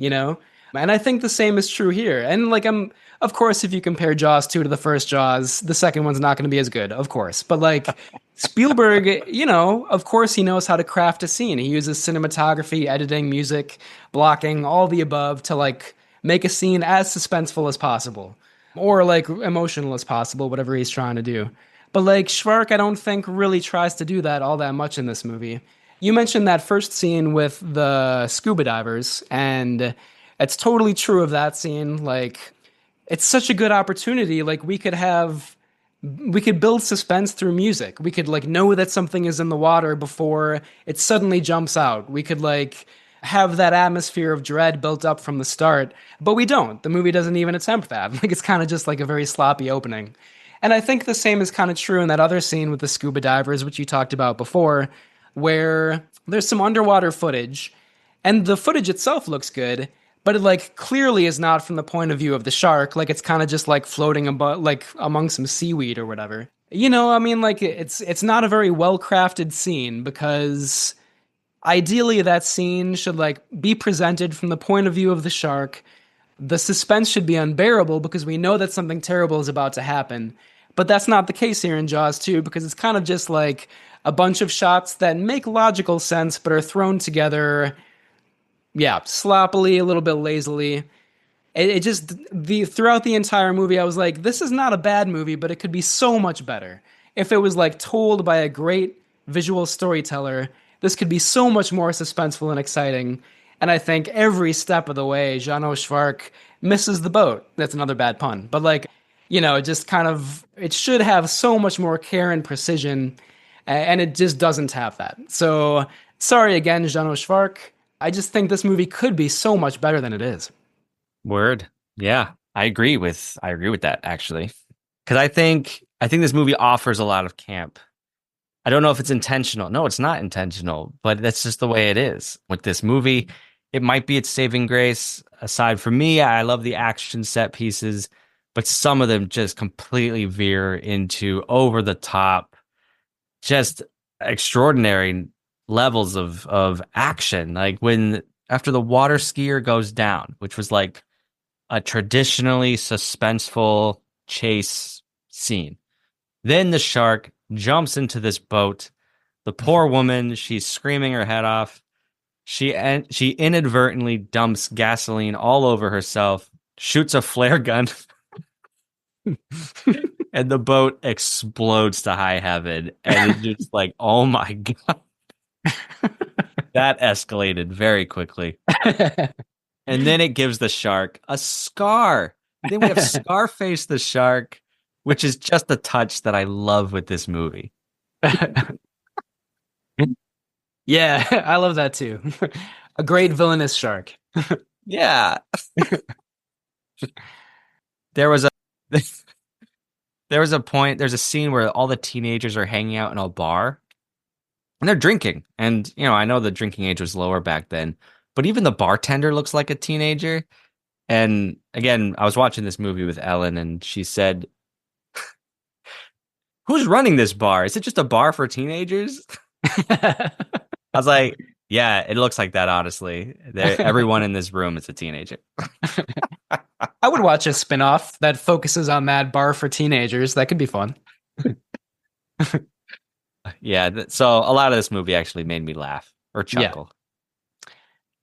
And I think the same is true here. And like, of course, if you compare Jaws 2 to the first Jaws, the second one's not going to be as good, of course. But like Spielberg, of course he knows how to craft a scene. He uses cinematography, editing, music, blocking, all the above to like make a scene as suspenseful as possible, or like emotional as possible, whatever he's trying to do. But like Schwark, I don't think really tries to do that all that much in this movie. You mentioned that first scene with the scuba divers, and it's totally true of that scene. Like, it's such a good opportunity. Like, we could build suspense through music. We could like know that something is in the water before it suddenly jumps out. We could like have that atmosphere of dread built up from the start, but we don't. The movie doesn't even attempt that. Like, it's kind of just like a very sloppy opening. And I think the same is kind of true in that other scene with the scuba divers, which you talked about before, where there's some underwater footage, and the footage itself looks good, but it like clearly is not from the point of view of the shark. Like, it's kind of just like floating like among some seaweed or whatever. Like it's not a very well-crafted scene, because ideally that scene should like be presented from the point of view of the shark. The suspense should be unbearable because we know that something terrible is about to happen. But that's not the case here in Jaws 2, because it's kind of just like a bunch of shots that make logical sense but are thrown together, sloppily, a little bit lazily. It just, throughout the entire movie, I was like, this is not a bad movie, but it could be so much better. If it was like told by a great visual storyteller, this could be so much more suspenseful and exciting. And I think every step of the way, Janos Schwark misses the boat. That's another bad pun. But like, just kind of, it should have so much more care and precision, and it just doesn't have that. So, sorry again, Janos Schwark. I just think this movie could be so much better than it is. Word. Yeah, I agree with that, actually. Because I think this movie offers a lot of camp. I don't know if it's intentional. No, it's not intentional, but that's just the way it is. With this movie, it might be its saving grace. Aside from me, I love the action set pieces, but some of them just completely veer into over the top, just extraordinary levels of action. Like when after the water skier goes down, which was like a traditionally suspenseful chase scene. Then the shark jumps into this boat. The poor woman, she's screaming her head off. She inadvertently dumps gasoline all over herself, shoots a flare gun, and the boat explodes to high heaven. And it's just like, oh my God. That escalated very quickly. And then it gives the shark a scar Then we have Scarface the shark, which is just a touch that I love with this movie. Yeah, I love that too. A great villainous shark. Yeah. There was a there's a scene where all the teenagers are hanging out in a bar and they're drinking. And, I know the drinking age was lower back then, but even the bartender looks like a teenager. And again, I was watching this movie with Ellen and she said, "Who's running this bar? Is it just a bar for teenagers?" I was like, yeah, it looks like that, honestly. Everyone in this room is a teenager. I would watch a spin-off that focuses on that bar for teenagers. That could be fun. Yeah, so a lot of this movie actually made me laugh or chuckle. Yeah.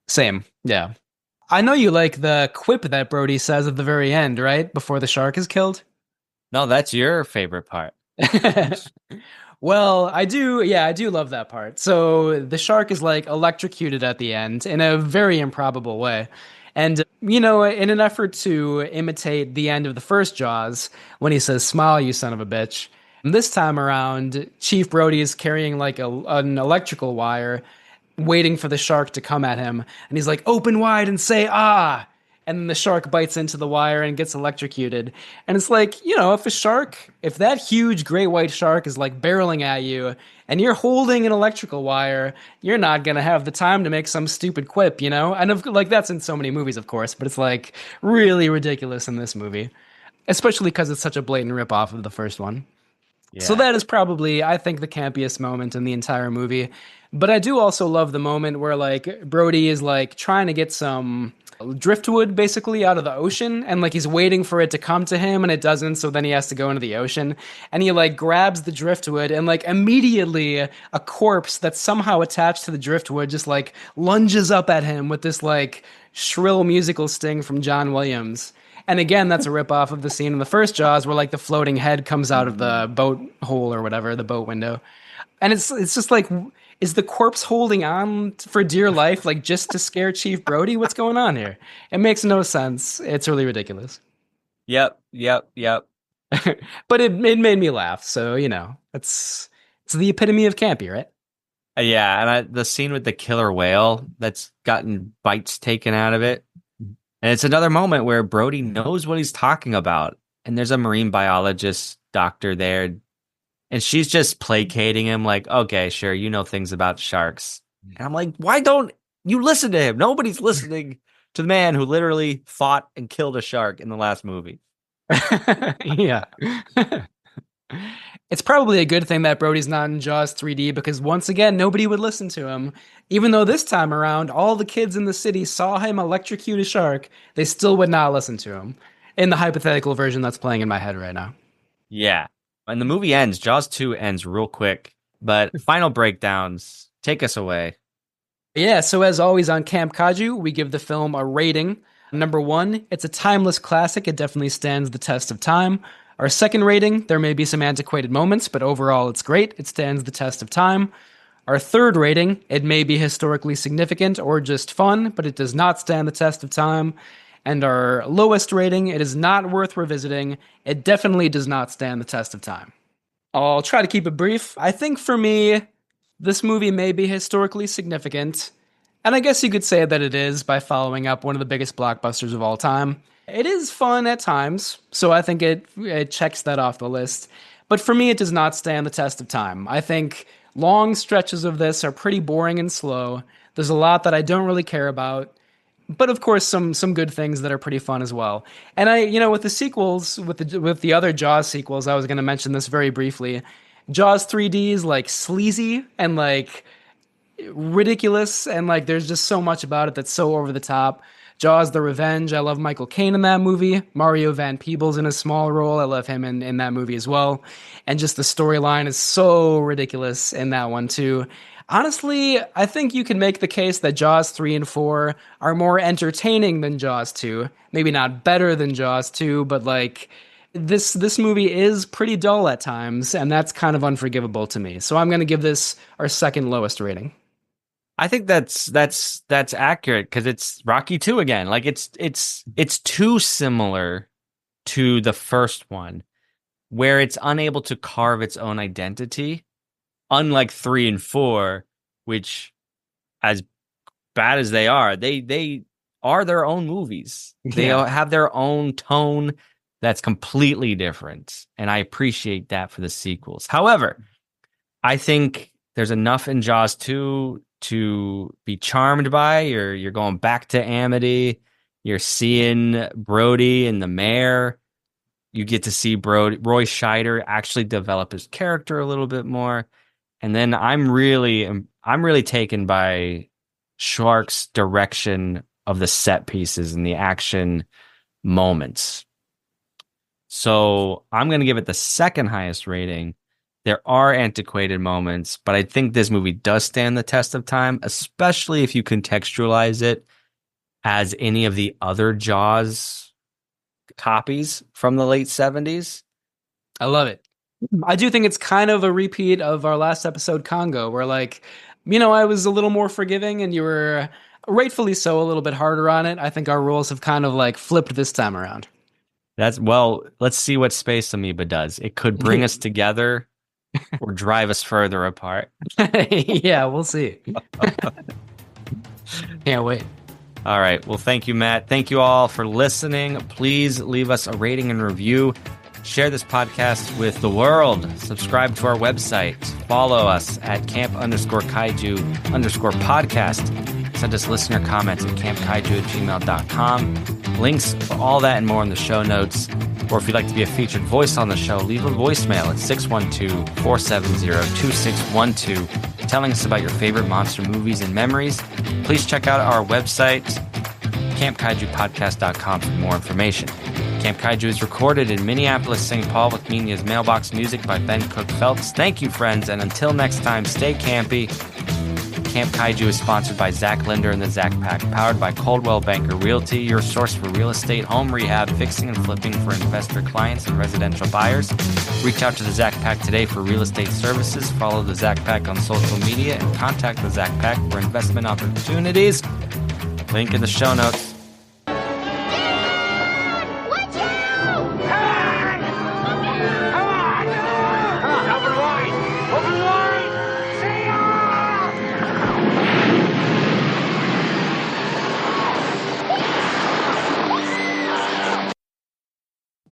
Same, yeah. I know you like the quip that Brody says at the very end, right? Before the shark is killed? No, that's your favorite part. Well, I do love that part. So the shark is like electrocuted at the end in a very improbable way. And, in an effort to imitate the end of the first Jaws, when he says, "Smile, you son of a bitch," this time around, Chief Brody is carrying like an electrical wire, waiting for the shark to come at him. And he's like, "Open wide and say, ah." And then the shark bites into the wire and gets electrocuted. And it's like, if that huge great white shark is like barreling at you and you're holding an electrical wire, you're not going to have the time to make some stupid quip, And that's in so many movies, of course, but it's like really ridiculous in this movie, especially because it's such a blatant ripoff of the first one. Yeah. So that is probably, I think, the campiest moment in the entire movie. But I do also love the moment where like Brody is like trying to get some driftwood basically out of the ocean, and like he's waiting for it to come to him and it doesn't, so then he has to go into the ocean and he like grabs the driftwood and like immediately a corpse that's somehow attached to the driftwood just like lunges up at him with this like shrill musical sting from John Williams. And again, that's a ripoff of the scene in the first Jaws where like the floating head comes out of the boat hole or whatever, the boat window. And it's just like, is the corpse holding on for dear life, like just to scare Chief Brody? What's going on here? It makes no sense. It's really ridiculous. Yep. But it made me laugh. So, it's the epitome of campy, right? Yeah. And the scene with the killer whale that's gotten bites taken out of it. And it's another moment where Brody knows what he's talking about. And there's a marine biologist doctor there. And she's just placating him like, okay, sure, you know things about sharks. And I'm like, why don't you listen to him? Nobody's listening to the man who literally fought and killed a shark in the last movie. Yeah. It's probably a good thing that Brody's not in Jaws 3D because once again, nobody would listen to him. Even though this time around, all the kids in the city saw him electrocute a shark, they still would not listen to him in the hypothetical version that's playing in my head right now. Yeah. And the movie ends. Jaws 2 ends real quick. But final breakdowns, take us away. Yeah, so as always on Camp Kaiju, we give the film a rating. Number 1, it's a timeless classic. It definitely stands the test of time. Our second rating, there may be some antiquated moments, but overall it's great. It stands the test of time. Our third rating, it may be historically significant or just fun, but it does not stand the test of time. And our lowest rating, it is not worth revisiting. It definitely does not stand the test of time. I'll try to keep it brief. I think for me, this movie may be historically significant. And I guess you could say that it is by following up one of the biggest blockbusters of all time. It is fun at times, so I think it checks that off the list. But for me, it does not stand the test of time. I think long stretches of this are pretty boring and slow. There's a lot that I don't really care about. But of course, some good things that are pretty fun as well. And with the sequels, with the other Jaws sequels, I was going to mention this very briefly. Jaws 3D is like sleazy and like ridiculous, and like there's just so much about it that's so over the top. Jaws: The Revenge, I love Michael Caine in that movie. Mario Van Peebles in a small role, I love him in that movie as well. And just the storyline is so ridiculous in that one too. Honestly, I think you can make the case that Jaws 3 and 4 are more entertaining than Jaws 2. Maybe not better than Jaws 2, but like this movie is pretty dull at times, and that's kind of unforgivable to me. So I'm going to give this our second lowest rating. I think that's accurate because it's Rocky 2 again. Like it's too similar to the first one, where it's unable to carve its own identity, unlike 3 and 4, which, as bad as they are their own movies. They have their own tone that's completely different, and I appreciate that for the sequels. However, I think there's enough in Jaws 2 to be charmed by. You're going back to Amity. You're seeing Brody and the mayor. You get to see Roy Scheider actually develop his character a little bit more. And then I'm really taken by Shark's direction of the set pieces and the action moments. So I'm going to give it the second highest rating. There are antiquated moments, but I think this movie does stand the test of time, especially if you contextualize it as any of the other Jaws copies from the late 70s. I love it. I do think it's kind of a repeat of our last episode, Congo, where I was a little more forgiving and you were rightfully so a little bit harder on it. I think our rules have kind of flipped this time around. Let's see what Space Amoeba does. It could bring us together or drive us further apart. Yeah, we'll see. Can't wait. All right. Well, thank you, Matt. Thank you all for listening. Please leave us a rating and review. Share this podcast with the world. Subscribe to our website. Follow us at camp_kaiju_podcast. Send us listener comments at campkaiju@gmail.com. Links for all that and more in the show notes. Or if you'd like to be a featured voice on the show, leave a voicemail at 612-470-2612, telling us about your favorite monster movies and memories. Please check out our website, campkaijupodcast.com, for more information. Camp Kaiju is recorded in Minneapolis, St. Paul, with Media's Mailbox music by Ben Cook Phelps. Thank you, friends, and until next time, stay campy. Camp Kaiju is sponsored by Zach Linder and the Zach Pack, powered by Coldwell Banker Realty, your source for real estate, home rehab, fixing and flipping for investor clients and residential buyers. Reach out to the Zach Pack today for real estate services. Follow the Zach Pack on social media and contact the Zach Pack for investment opportunities. Link in the show notes.